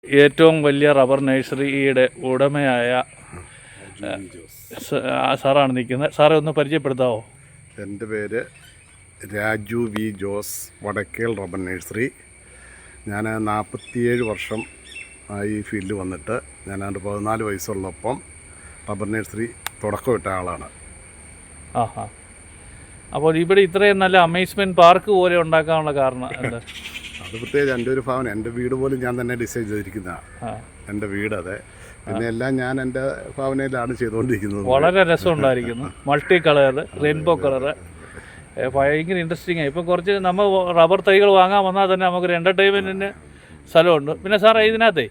ഏറ്റവും വലിയ റബ്ബർ നഴ്സറിയുടെ ഉടമയായ സാറാണ് നിൽക്കുന്നത്. സാറെ ഒന്ന് പരിചയപ്പെടുത്താമോ? എൻ്റെ പേര് Raju V Jose, Vadakkel rubber nursery. ഞാൻ 47 വർഷം ഈ ഫീൽഡിൽ വന്നിട്ട് ഞാൻ 14 വയസ്സുള്ളപ്പം റബ്ബർ നഴ്സറി തുടക്കമിട്ട ആളാണ്. ആഹാ. അപ്പോൾ ഇവിടെ ഇത്രയും നല്ല അമേസ്മെൻറ്റ് പാർക്ക് പോലെ ഉണ്ടാക്കാനുള്ള കാരണം എന്താ? അത് പ്രത്യേകിച്ച് എൻ്റെ ഒരു ഭവനം, എൻ്റെ വീട് പോലും ഞാൻ തന്നെ ഡിസൈൻ ചെയ്തിരിക്കുന്നതാണ്. എൻ്റെ വീട് അതെ. പിന്നെ എല്ലാം ഞാൻ എൻ്റെ ഭവനയിലാണ് ചെയ്തുകൊണ്ടിരിക്കുന്നത്. വളരെ രസമുണ്ടായിരിക്കുന്നു. മൾട്ടി കളറ്, റെയിൻബോ കളറ്, ഭയങ്കര ഇൻട്രസ്റ്റിംഗ് ആയി. ഇപ്പം കുറച്ച് നമ്മൾ റബ്ബർ തൈകൾ വാങ്ങാൻ വന്നാൽ തന്നെ നമുക്കൊരു എൻ്റർടൈൻമെൻറ്റിന് സ്ഥലമുണ്ട്. പിന്നെ സാറേ ഇതിനകത്തെ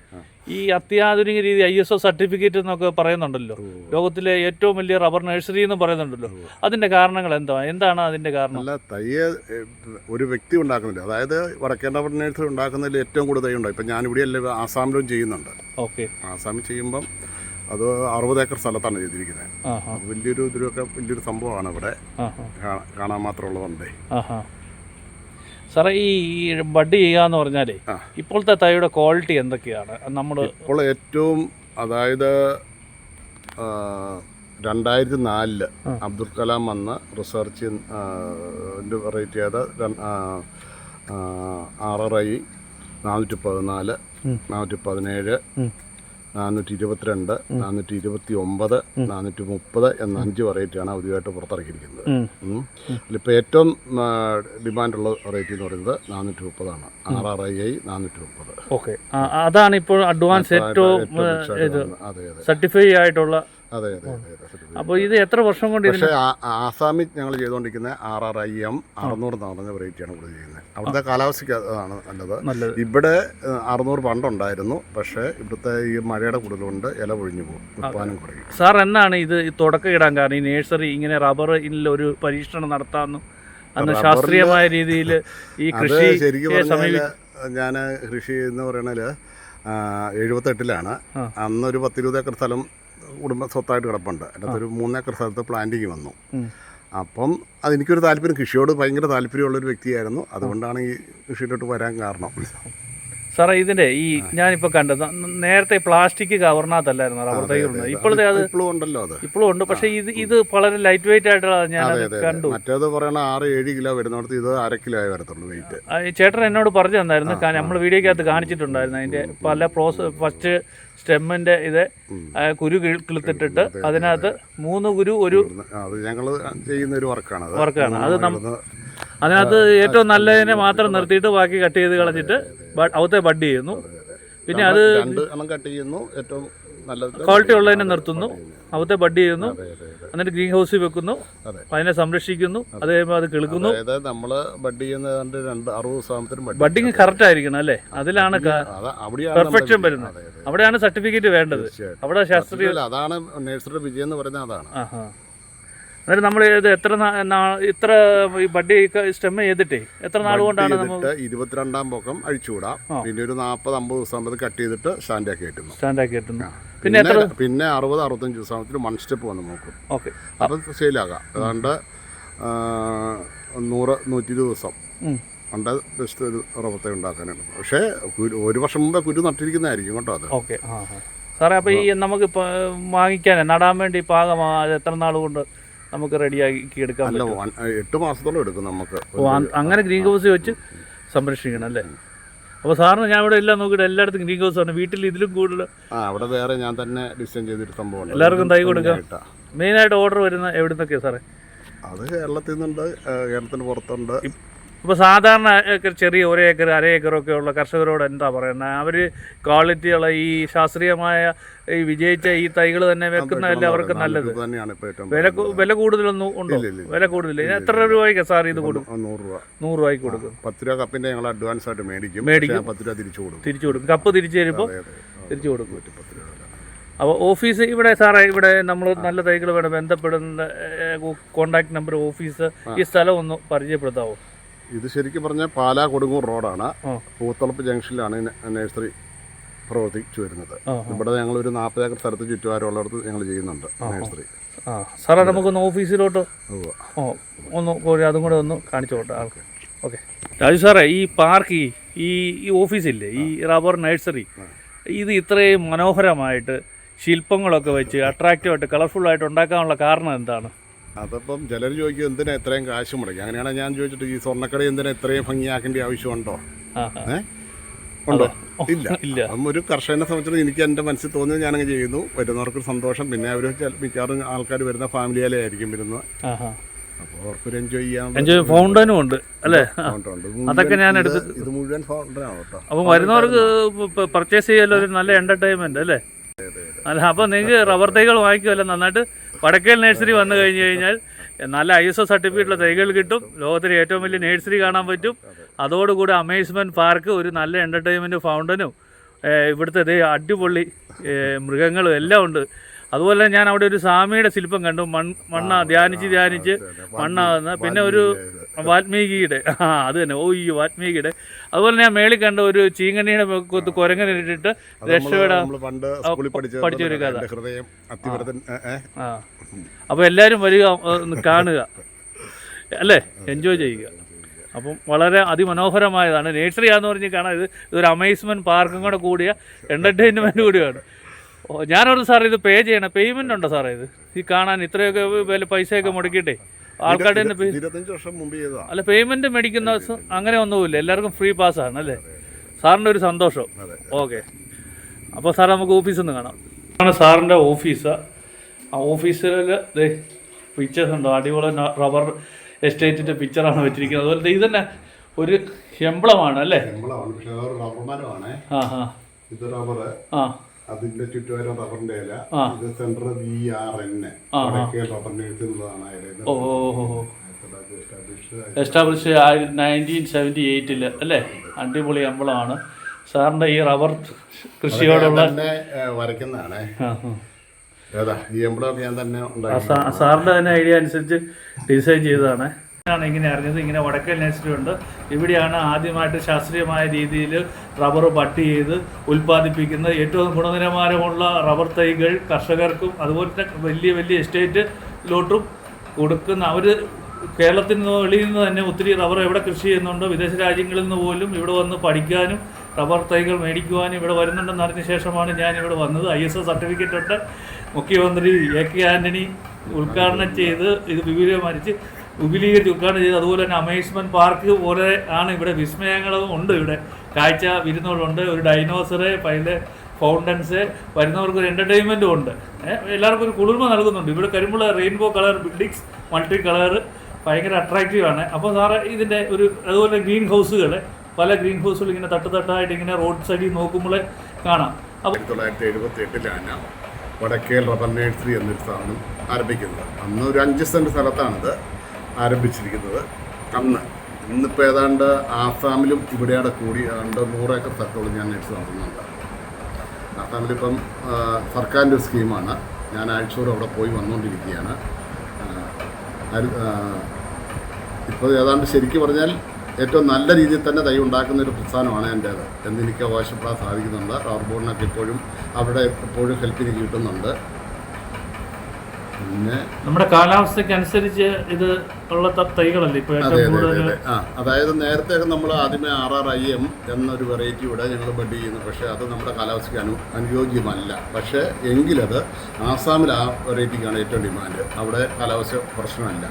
ഈ അത്യാധുനിക രീതി ISO സർട്ടിഫിക്കറ്റ് എന്നൊക്കെ പറയുന്നുണ്ടല്ലോ, ലോകത്തിലെ ഏറ്റവും വലിയ റബ്ബർ നഴ്സറി എന്ന് പറയുന്നുണ്ടല്ലോ, അതിൻ്റെ കാരണങ്ങൾ എന്താണ് അതിൻ്റെ കാരണം? അല്ല, തയ്യ ഒരു വ്യക്തി ഉണ്ടാക്കുന്നില്ല. അതായത് വടക്കേ റബ്ബർ നഴ്സറി ഉണ്ടാക്കുന്നതിൽ ഏറ്റവും കൂടുതൽ തൈ ഉണ്ടാവും. ഇപ്പം ഞാനിവിടെ എല്ലാം ആസാമിലും ചെയ്യുന്നുണ്ട്. ഓക്കെ. ആസാമിൽ ചെയ്യുമ്പം അത് 60 ഏക്കർ സ്ഥലത്താണ് ചെയ്തിരിക്കുന്നത്. അത് വലിയൊരു സംഭവമാണ്. ഇവിടെ കാണാൻ മാത്രമുള്ളതുണ്ടേ. സാറേ, ഈ ബഡ് ചെയ്യാന്ന് പറഞ്ഞാലേ ഇപ്പോഴത്തെ തൈയുടെ ക്വാളിറ്റി എന്തൊക്കെയാണ്? നമ്മൾ ഇപ്പോൾ ഏറ്റവും, അതായത് 2004 അബ്ദുൽ കലാം വന്ന് റിസർച്ച് വെറൈറ്റി ചെയ്ത RRI 414, 417, 422, 429, 430 എന്ന 5 വെറൈറ്റിയാണ് ഔദ്യോഗികമായിട്ട് പുറത്തിറക്കിയിരിക്കുന്നത്. അതിലിപ്പോൾ ഏറ്റവും ഡിമാൻഡുള്ള വെറൈറ്റി എന്ന് പറയുന്നത് 430 RRI 430. ഓക്കെ, അതാണ് ഇപ്പോൾ അഡ്വാൻസ് ഏറ്റവും സർട്ടിഫൈ ആയിട്ടുള്ള. അതെ. അപ്പോൾ ഇത് എത്ര വർഷം കൊണ്ട്? പക്ഷേ ആസാമിൽ ഞങ്ങൾ ചെയ്തുകൊണ്ടിരിക്കുന്ന RRIM 600 എന്ന് പറഞ്ഞ വെറൈറ്റിയാണ് ഇവിടെ ചെയ്യുന്നത്. അവിടുത്തെ കാലാവസ്ഥയ്ക്ക് അതാണ് നല്ലത്. ഇവിടെ 600 പണ്ടുണ്ടായിരുന്നു. പക്ഷേ ഇവിടുത്തെ ഈ മഴയുടെ കൂടുതലുകൊണ്ട് ഇല പൊഴിഞ്ഞു പോകും, ഉത്പാദനം കുറയും. സാർ, എന്നാണ് ഇത് തുടക്കം ഇടാൻ കാരണം? ഈ നേഴ്സറി ഇങ്ങനെ റബ്ബറിൽ ഒരു പരീക്ഷണം നടത്താമെന്നും അന്ന് ശാസ്ത്രീയമായ രീതിയിൽ ഈ കൃഷി ശരിക്കും പറഞ്ഞാൽ ഞാൻ കൃഷി എന്ന് പറയണത് 78-ലാണ്. അന്നൊരു 10-20 ഏക്കർ സ്ഥലം കുടുംബ സ്വത്തായിട്ട് കിടപ്പുണ്ട്. അതിനകത്തൊരു 3 ഏക്കർ സ്ഥലത്ത് പ്ലാന്റിങ് വന്നു. അപ്പം അതെനിക്കൊരു താല്പര്യം, കൃഷിയോട് ഭയങ്കര താല്പര്യമുള്ളൊരു വ്യക്തിയായിരുന്നു. അതുകൊണ്ടാണ് ഈ കൃഷിയിലോട്ട് വരാൻ കാരണം. സാറേ, ഇതിൻ്റെ ഈ ഞാനിപ്പോൾ കണ്ടത് നേരത്തെ പ്ലാസ്റ്റിക് കവറിനകത്തല്ലായിരുന്നു റബ്ബർ തൈകളുണ്ട്. ഇപ്പോഴത്തെ അത് ഇപ്പോഴും ഉണ്ടല്ലോ, അത് ഇപ്പോഴും ഉണ്ട്. പക്ഷേ ഇത് വളരെ ലൈറ്റ് വെയിറ്റ് ആയിട്ടുള്ള ഞാൻ കണ്ടു. മറ്റേത് പറയണ 6-7 കിലോ വരുന്നിടത്ത് ഇത് 1/2 കിലോ ആയി വരത്തുള്ളൂ വെയിറ്റ്. ചേട്ടൻ എന്നോട് പറഞ്ഞു തന്നായിരുന്നു, നമ്മൾ വീഡിയോക്കകത്ത് കാണിച്ചിട്ടുണ്ടായിരുന്നു. അതിൻ്റെ പല ഫസ്റ്റ് സ്റ്റെമ്മിൻ്റെ ഇത് കുരു കിളുത്തിട്ടിട്ട് അതിനകത്ത് 3 കുരു ഒരു അത് ഞങ്ങൾ ചെയ്യുന്ന ഒരു വർക്കാണ്. അത് അതിനകത്ത് ഏറ്റവും നല്ലതിനെ മാത്രം നിർത്തിയിട്ട് ബാക്കി കട്ട് ചെയ്ത് കളഞ്ഞിട്ട് അവത്തെ ബഡ് ചെയ്യുന്നു. പിന്നെ അത് കട്ട് ചെയ്യുന്നു, ഏറ്റവും നല്ല ക്വാളിറ്റി ഉള്ളതിനെ നിർത്തുന്നു, അവത്തെ ബഡ് ചെയ്യുന്നു, എന്നിട്ട് ഗ്രീൻ ഹൗസിൽ വെക്കുന്നു, അതിനെ സംരക്ഷിക്കുന്നു, അത് കഴിയുമ്പോൾ അത് കിളുക്കുന്നു. നമ്മൾ ബഡ് ചെയ്യുന്നത് 60 ദിവസത്തിന് ബഡിങ് കറക്റ്റ് ആയിരിക്കണം അല്ലേ? അതിലാണ് പെർഫെക്ഷൻ വരുന്നത്. അവിടെയാണ് സർട്ടിഫിക്കറ്റ് വേണ്ടത്. അവിടെ ശാസ്ത്രീയ, അതാണ് നഴ്സറിയുടെ വിജയം എന്ന് പറയുന്നത്. അതാണ്. എന്നിട്ട് നമ്മൾ ഇത്ര ഈ ബഡ് സ്റ്റെം ചെയ്തിട്ടേ എത്ര നാൾ കൊണ്ടാണ്? 22-ാം പൊക്കം അഴിച്ചുകൂടാം. പിന്നെ ഒരു 40-50 ദിവസം കട്ട് ചെയ്തിട്ട് സ്റ്റാൻഡാക്കി കെട്ടുന്നു. പിന്നെ 60-65 ദിവസത്തിൽ 1 സ്റ്റെപ്പ് വന്ന് നോക്കും. ഓക്കെ, അപ്പം സെയിലാകാം. ഏതാണ്ട് 100-120 ദിവസം ഉണ്ട് ബെസ്റ്റ് ഒരു റബ്ബർ ഉണ്ടാക്കാനാണ്. പക്ഷേ 1 വർഷം മുമ്പേ കുരു നട്ടിരിക്കുന്നതായിരിക്കും കേട്ടോ അത്. ഓക്കെ. സാറേ, അപ്പോൾ ഈ നമുക്ക് വാങ്ങിക്കാൻ നടാൻ വേണ്ടി പാകമാകാതെ എത്ര നാൾ കൊണ്ട് നമുക്ക് റെഡിയാക്കി എടുക്കാൻ പറ്റും? 8 മാസത്തോളം എടുക്കും നമുക്ക്. അങ്ങനെ ഗ്രീൻ ഹൗസ് വെച്ച് സംരക്ഷിക്കണം അല്ലേ? അപ്പോൾ സാറിന് ഞാൻ ഇവിടെ എല്ലാം നോക്കിയിട്ട് എല്ലായിടത്തും ഗ്രീൻ ഹൗസ് ആണ്. വീട്ടിൽ ഇതിലും കൂടുതൽ അവിടെ വേറെ ഞാൻ തന്നെ ഡിസൈൻ ചെയ്തൊരു സംഭവം എല്ലാവർക്കും തൈ കൊടുക്കാം. മെയിനായിട്ട് ഓർഡർ വരുന്ന എവിടുന്നൊക്കെയാണ് സാറേ? അത് കേരളത്തിൽ നിന്നുണ്ട്, കേരളത്തിന് പുറത്തുണ്ട്. ഇപ്പോൾ സാധാരണ ചെറിയ 1 ഏക്കർ 1/2 ഏക്കറൊക്കെ ഉള്ള കർഷകരോട് എന്താ പറയുന്നത്? അവർ ക്വാളിറ്റിയുള്ള ഈ ശാസ്ത്രീയമായ ഈ വിജയിച്ച ഈ തൈകൾ തന്നെ വെക്കുന്നതല്ലേ അവർക്ക് നല്ലത്? വില കൂടുതലൊന്നും ഉണ്ടോ? വില കൂടുതലില്ല. എത്ര രൂപയ്ക്ക് സാർ ഇത് കൊടുക്കും? 100 രൂപയ്ക്ക് കൊടുക്കും. 10 രൂപ കപ്പിൻ്റെ ഞങ്ങൾ അഡ്വാൻസ് ആയിട്ട് മേടിക്കും. 10 രൂപ തിരിച്ചു കൊടുക്കും. കപ്പ് തിരിച്ചു തരുമ്പോൾ തിരിച്ചു കൊടുക്കും. അപ്പോൾ ഓഫീസ് ഇവിടെ സാറേ, ഇവിടെ നമ്മൾ നല്ല തൈകൾ വേണം ബന്ധപ്പെടുന്ന കോൺടാക്ട് നമ്പർ, ഓഫീസ്, ഈ സ്ഥലം ഒന്ന് പരിചയപ്പെടുത്താവോ? ഇത് ശരിക്കും പറഞ്ഞാൽ പാലാ കൊടുങ്ങൂർ റോഡാണ്. പൂത്തളപ്പ് ജംഗ്ഷനിലാണ് നഴ്സറി പ്രവർത്തിച്ചു വരുന്നത്. ഇവിടെ ഞങ്ങൾ ഒരു 40 ഏക്കർ സ്ഥലത്ത് ചുറ്റുപാടുള്ളിടത്ത് ഞങ്ങൾ ചെയ്യുന്നുണ്ട് നഴ്സറി. സാറേ, നമുക്കൊന്ന് ഓഫീസിലോട്ട് ഒന്ന് അതും കൂടെ ഒന്ന് കാണിച്ചോട്ടെ ആൾക്ക്. ഓക്കെ. രാജു സാറേ, ഈ പാർക്ക് ഈ ഓഫീസില്ലേ, ഈ റബ്ബർ നഴ്സറി ഇത് ഇത്രയും മനോഹരമായിട്ട് ശില്പങ്ങളൊക്കെ വെച്ച് അട്രാക്റ്റീവായിട്ട് കളർഫുള്ളായിട്ട് ഉണ്ടാക്കാനുള്ള കാരണം എന്താണ്? അതപ്പം ചിലർ ചോദിക്കും എന്തിനാ ഇത്രയും കാശ് മുടക്കി. അങ്ങനെയാണ് ഞാൻ ചോദിച്ചിട്ട് ഈ സ്വർണ്ണക്കട എന്തിനാ ഇത്രയും ഭംഗിയാക്കേണ്ട ആവശ്യമുണ്ടോ? ഉണ്ടോ? ഇല്ല. അപ്പം ഒരു കർഷകനെ സംബന്ധിച്ചിടത്തോളം എനിക്ക് എൻ്റെ മനസ്സിൽ തോന്നിയത് ഞാനങ്ങ് ചെയ്യുന്നു. വരുന്നവർക്ക് സന്തോഷം. പിന്നെ അവർ മിക്കവാറും ആൾക്കാർ വരുന്ന ഫാമിലിയിലെ ആയിരിക്കും വരുന്നത്. അപ്പോൾ അവർക്കൊരു എൻജോയ് ചെയ്യാൻ ഫൗണ്ടനും ഉണ്ട് അല്ലേ? അതൊക്കെ ഞാൻ എടുത്ത് ഇത് മുഴുവൻ ഫൗണ്ടനാണ് കേട്ടോ. അപ്പം വരുന്നവർക്ക് പർച്ചേസ് ചെയ്യാനുള്ള ഒരു നല്ല എൻ്റർടൈൻമെൻറ്റ് അല്ലേ? അല്ല, അപ്പോൾ നിങ്ങൾക്ക് റബ്ബർ തൈകൾ വാങ്ങിക്കുമല്ലോ നന്നായിട്ട്. വടക്കേൽ നഴ്സറി വന്നു കഴിഞ്ഞ് കഴിഞ്ഞാൽ നല്ല ISO സർട്ടിഫിക്കറ്റുള്ള തൈകൾ കിട്ടും. ലോകത്തിലെ ഏറ്റവും വലിയ നഴ്സറി കാണാൻ പറ്റും. അതോടുകൂടി അമ്യൂസ്മെൻറ്റ് പാർക്ക്, ഒരു നല്ല എൻ്റർടൈൻമെൻറ്റ് ഫൗണ്ടനും, ഇവിടുത്തെ അടിപൊളി മൃഗങ്ങളും എല്ലാം ഉണ്ട്. അതുപോലെ ഞാൻ അവിടെ ഒരു സ്വാമിയുടെ ശില്പം കണ്ടു. മണ്ണ ധ്യാനിച്ച് മണ്ണാകുന്ന. പിന്നെ ഒരു വാൽമീകിയുടെ അത് തന്നെ ഈ വാൽമീകിയുടെ. അതുപോലെ ഞാൻ മേളിൽ കണ്ട ഒരു ചീങ്കണ്ണിയുടെ കൊത്ത് കുരങ്ങനിട്ടിട്ട് രക്ഷപ്പെടാൻ പഠിച്ച ഒരു കഥ. അപ്പോൾ എല്ലാവരും വരിക, കാണുക അല്ലേ, എൻജോയ് ചെയ്യുക. അപ്പം വളരെ അതിമനോഹരമായതാണ്. നേഴ്സറിയാന്ന് പറഞ്ഞ് കാണാം. ഇതൊരു അമേസ്മെൻറ്റ് പാർക്കും കൂടെ കൂടിയ എൻ്റർടൈൻമെൻറ്റ് കൂടിയാണ്. ഞാനോട് സാർ ഇത് പേ ചെയ്യണം, പേയ്മെൻ്റ് ഉണ്ടോ സാറേ? ഇത് ഈ കാണാൻ ഇത്രയൊക്കെ വില പൈസയൊക്കെ മുടക്കിയിട്ടേ ആൾക്കാരുടെ തന്നെ 25 വർഷം മുമ്പ് ചെയ്തതാ. അല്ല, പേയ്മെൻറ്റ് മേടിക്കുന്ന അങ്ങനെ ഒന്നുമില്ല, എല്ലാവർക്കും ഫ്രീ പാസ്സാണ് അല്ലേ? സാറിൻ്റെ ഒരു സന്തോഷം. ഓക്കെ, അപ്പോൾ സാർ നമുക്ക് ഓഫീസിൽ നിന്ന് കാണാം. ആണ് സാറിൻ്റെ ഓഫീസ്. ആ ഓഫീസിൽ പിക്ചേഴ്സ് ഉണ്ടോ? അടിപൊളി റബ്ബർ എസ്റ്റേറ്റിൻ്റെ പിക്ചറാണ് വെച്ചിരിക്കുന്നത്. അതുപോലെ ഇത് തന്നെ ഒരു എംബ്ലമാണ് അല്ലേ? അതിന്റെ ചുറ്റുവരം റബ്ബറിന്റെ ഇല. ഇത് സെൻട്രൽ VRN എസ്റ്റാബ്ലിഷ് 1978 അല്ലേ? അടിപൊളി എംബ്ലമാണ്. സാറിന്റെ ഈ റബ്ബർ കൃഷിയോടുള്ള വരയ്ക്കുന്നതാണ്. ഈ എംബ്ലം ഞാൻ തന്നെ സാറിന്റെ തന്നെ ഐഡിയ അനുസരിച്ച് ഡിസൈൻ ചെയ്തതാണ്. ഇങ്ങനെ അറിഞ്ഞത് ഇങ്ങനെ വടക്കൽ നഴ്സറി ഉണ്ട്. ഇവിടെയാണ് ആദ്യമായിട്ട് ശാസ്ത്രീയമായ രീതിയിൽ റബ്ബർ ബട്ട് ചെയ്ത് ഉൽപ്പാദിപ്പിക്കുന്ന ഏറ്റവും ഗുണനിലവാരമുള്ള റബ്ബർ തൈകൾ കർഷകർക്കും അതുപോലെ വലിയ വലിയ എസ്റ്റേറ്റിലോട്ടും കൊടുക്കുന്ന. അവർ കേരളത്തിൽ നിന്ന് വെളിയിൽ നിന്ന് തന്നെ ഒത്തിരി റബ്ബർ എവിടെ കൃഷി ചെയ്യുന്നുണ്ടോ വിദേശ രാജ്യങ്ങളിൽ നിന്ന് പോലും ഇവിടെ വന്ന് പഠിക്കാനും റബ്ബർ തൈകൾ മേടിക്കുവാനും ഇവിടെ വരുന്നുണ്ടെന്ന് അറിഞ്ഞ ശേഷമാണ് ഞാൻ ഇവിടെ വന്നത്. ISO സർട്ടിഫിക്കറ്റ് ഉണ്ട്. മുഖ്യമന്ത്രി AK ആൻ്റണി ഉദ്ഘാടനം ചെയ്ത് ഇത് വിപുലീകരിച്ച് ഉദ്ഘാടനം ചെയ്ത്. അതുപോലെ തന്നെ അമേസ്മെൻറ്റ് പാർക്ക് പോലെ ആണ് ഇവിടെ. വിസ്മയങ്ങളും ഉണ്ട് ഇവിടെ, കാഴ്ച വിരുന്നുകളുണ്ട്. ഒരു ഡൈനോസറ്, പൈലെ ഫൗണ്ടൻസ്, വരുന്നവർക്ക് ഒരു എൻ്റർടൈൻമെൻറ്റും ഉണ്ട്. എല്ലാവർക്കും ഒരു കുളിർമ നൽകുന്നുണ്ട്. ഇവിടെ വരുമ്പോൾ rainbow colour buildings, multi colour ഭയങ്കര അട്രാക്റ്റീവാണ്. അപ്പോൾ സാറ് ഇതിൻ്റെ അതുപോലെ ഗ്രീൻ ഹൗസുകൾ, പല ഗ്രീൻ ഹൗസുകൾ ഇങ്ങനെ തട്ടായിട്ട് ഇങ്ങനെ റോഡ് സൈഡിൽ നോക്കുമ്പോൾ കാണാം. അപ്പോൾ 1978 വടക്കേൽ റബ്ബർ നഴ്സറി എന്നൊരു സ്ഥാപനം ആരംഭിക്കുന്നത്. അന്ന് ഒരു 5 സെൻറ്റ് സ്ഥലത്താണിത് ആരംഭിച്ചിരിക്കുന്നത്. ഇന്നിപ്പോൾ ഏതാണ്ട് ആസാമിലും ഇവിടെയാണ് കൂടി ഏതാണ്ട് 100 ഏക്കർ സ്ഥലത്തോളം ഞാൻ നഴ്സറി നടത്തുന്നുണ്ട്. ആസാമിലിപ്പം സർക്കാരിൻ്റെ ഒരു സ്കീമാണ്. ഞാൻ ആഴ്ചയോടെ അവിടെ പോയി വന്നുകൊണ്ടിരിക്കുകയാണ്. ഇപ്പോൾ ഏതാണ്ട് ശരിക്കും പറഞ്ഞാൽ ഏറ്റവും നല്ല രീതിയിൽ തന്നെ തൈ ഉണ്ടാക്കുന്ന ഒരു പ്രസ്ഥാനമാണ് എൻ്റേത് എന്ന് എനിക്ക് അവകാശപ്പെടാൻ സാധിക്കുന്നുണ്ട്. റബ്ബർ ബോർഡിനൊക്കെ ഇപ്പോഴും അവിടെ എപ്പോഴും ഹെൽപ്പ് എനിക്ക് കിട്ടുന്നുണ്ട്. പിന്നെ നമ്മുടെ കാലാവസ്ഥയ്ക്ക് അനുസരിച്ച് ഇത് ഉള്ള തൈകളല്ലേ ഇപ്പോൾ? അതായത് നേരത്തെ നമ്മൾ ആദ്യമേ RRIM എന്നൊരു വെറൈറ്റി ഇവിടെ ഞങ്ങൾ ബഡ് ചെയ്യുന്നു. പക്ഷേ അത് നമ്മുടെ കാലാവസ്ഥയ്ക്ക് അനുയോജ്യമല്ല. പക്ഷേ എങ്കിലത് ആസാമിൽ ആ വെറൈറ്റിക്കാണ് ഏറ്റവും ഡിമാൻഡ്. അവിടെ കാലാവസ്ഥ പ്രശ്നമല്ല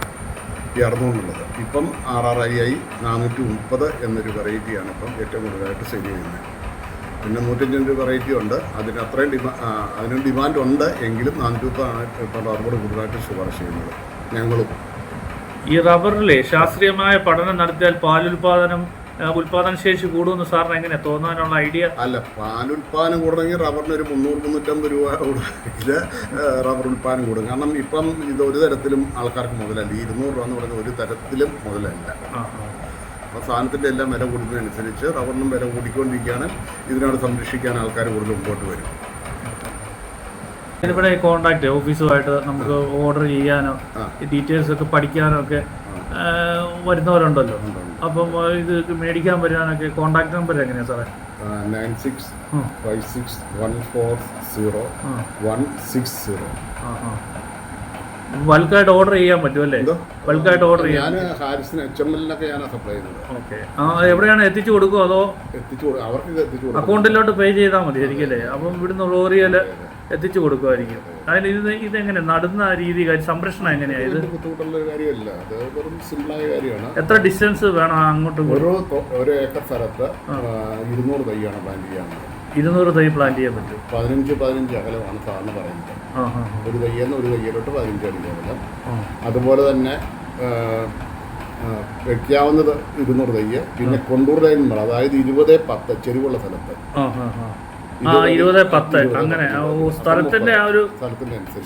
ഈ 600 ഇപ്പം RRI 430 എന്നൊരു വെറൈറ്റിയാണ് ഇപ്പം ഏറ്റവും കൂടുതലായിട്ട് സെയിൽ ചെയ്യുന്നത്. പിന്നെ 150 വെറൈറ്റി ഉണ്ട്. അതിന് അത്രയും അതിനും ഡിമാൻഡ് ഉണ്ട്. എങ്കിലും 430 ഇപ്പോൾ റബ്ബർ കൂടുതലായിട്ട് ശുപാർശ ചെയ്യുന്നത് ഞങ്ങളും. ഈ റബ്ബറിലെ ശാസ്ത്രീയമായ പഠനം നടത്തിയാൽ ഉൽപാദനശേഷി കൂടുമെന്ന് സാറിന് എങ്ങനെ തോന്നാനുള്ള ഐഡിയ? അല്ല, പാലുൽപാദനം കൂടണമെങ്കിൽ റബ്ബറിന് ഒരു 300-350 രൂപ കൂടുതൽ റബ്ബർ ഉൽപാദനം കൂടും. കാരണം ഇപ്പം ഇത് ഒരു തരത്തിലും ആൾക്കാർക്ക് മുതലല്ല. 200 രൂപ എന്ന് പറയുന്നത് ഒരു തരത്തിലും മുതലല്ല. അപ്പോൾ സാധനത്തിൻ്റെ എല്ലാം വില കൂടുന്നതനുസരിച്ച് റബ്ബറിനും വില കൂടിക്കൊണ്ടിരിക്കുകയാണ്. ഇതിനോട് സംരക്ഷിക്കാൻ ആൾക്കാർ കൂടുതൽ മുമ്പോട്ട് വരും. ഇവിടെ കോൺടാക്ട് ഓഫീസുമായിട്ട് നമുക്ക് ഓർഡർ ചെയ്യാനോ ഡീറ്റെയിൽസ് ഒക്കെ പഠിക്കാനോ ഒക്കെ വരുന്നവരുണ്ടല്ലോ. അപ്പം ഇത് മേടിക്കാൻ വരാനൊക്കെ കോൺടാക്ട് നമ്പർ എങ്ങനെയാണ് സാറേ? 9656140160. ബൾക്കായിട്ട് ഓർഡർ ചെയ്യാൻ പറ്റും അല്ലേ? എന്തോ? ബൾക്കായിട്ട് ഓർഡർ ചെയ്യാൻ. ഞാൻ ഹാരിസിന് HML-നൊക്കെ ഞാൻ സപ്ലൈ ചെയ്യുന്നത്. ഓക്കെ. എവിടെയാണ് എത്തിച്ചു കൊടുക്കുമോ അതോ അവർക്ക് ഇത് എത്തിച്ചു കൊടുക്കും. അക്കൗണ്ടിലോട്ട് പേ ചെയ്താൽ മതി ആയിരിക്കും അല്ലേ? അപ്പം ഇവിടുന്ന് ലോറിയിൽ എത്തിച്ചു കൊടുക്കുമായിരിക്കും. അതിന് ഇതെങ്ങനെ നടുന്ന രീതി സംരക്ഷണം എങ്ങനെയാണ് ഇത്? ബുദ്ധിമുട്ടുള്ള ഒരു കാര്യമല്ല, അത് വെറും സിമ്പിളായ കാര്യമാണ്. എത്ര ഡിസ്റ്റൻസ് വേണം അങ്ങോട്ടും? ഒരു ഏക്കർ സ്ഥലത്ത് 200 തൈയാണ് പ്ലാൻ ചെയ്യാറുള്ളത്. 200 തൈ പ്ലാൻ ചെയ്യാൻ പറ്റും. 15 അകലമാണ് സാറിന് പറയുന്നത്. ഒരു തയ്യെന്ന് ഒരു തയ്യിലോട്ട് 15 അടി അകലം. അതുപോലെ തന്നെ വെക്കാവുന്നത് 200 തയ്യ്. പിന്നെ കൊണ്ടൂർ ലൈൻ, അതായത് 20-10 ചെരിവുള്ള സ്ഥലത്ത് 20-10 അങ്ങനെ സ്ഥലത്തിന്റെ ആ ഒരു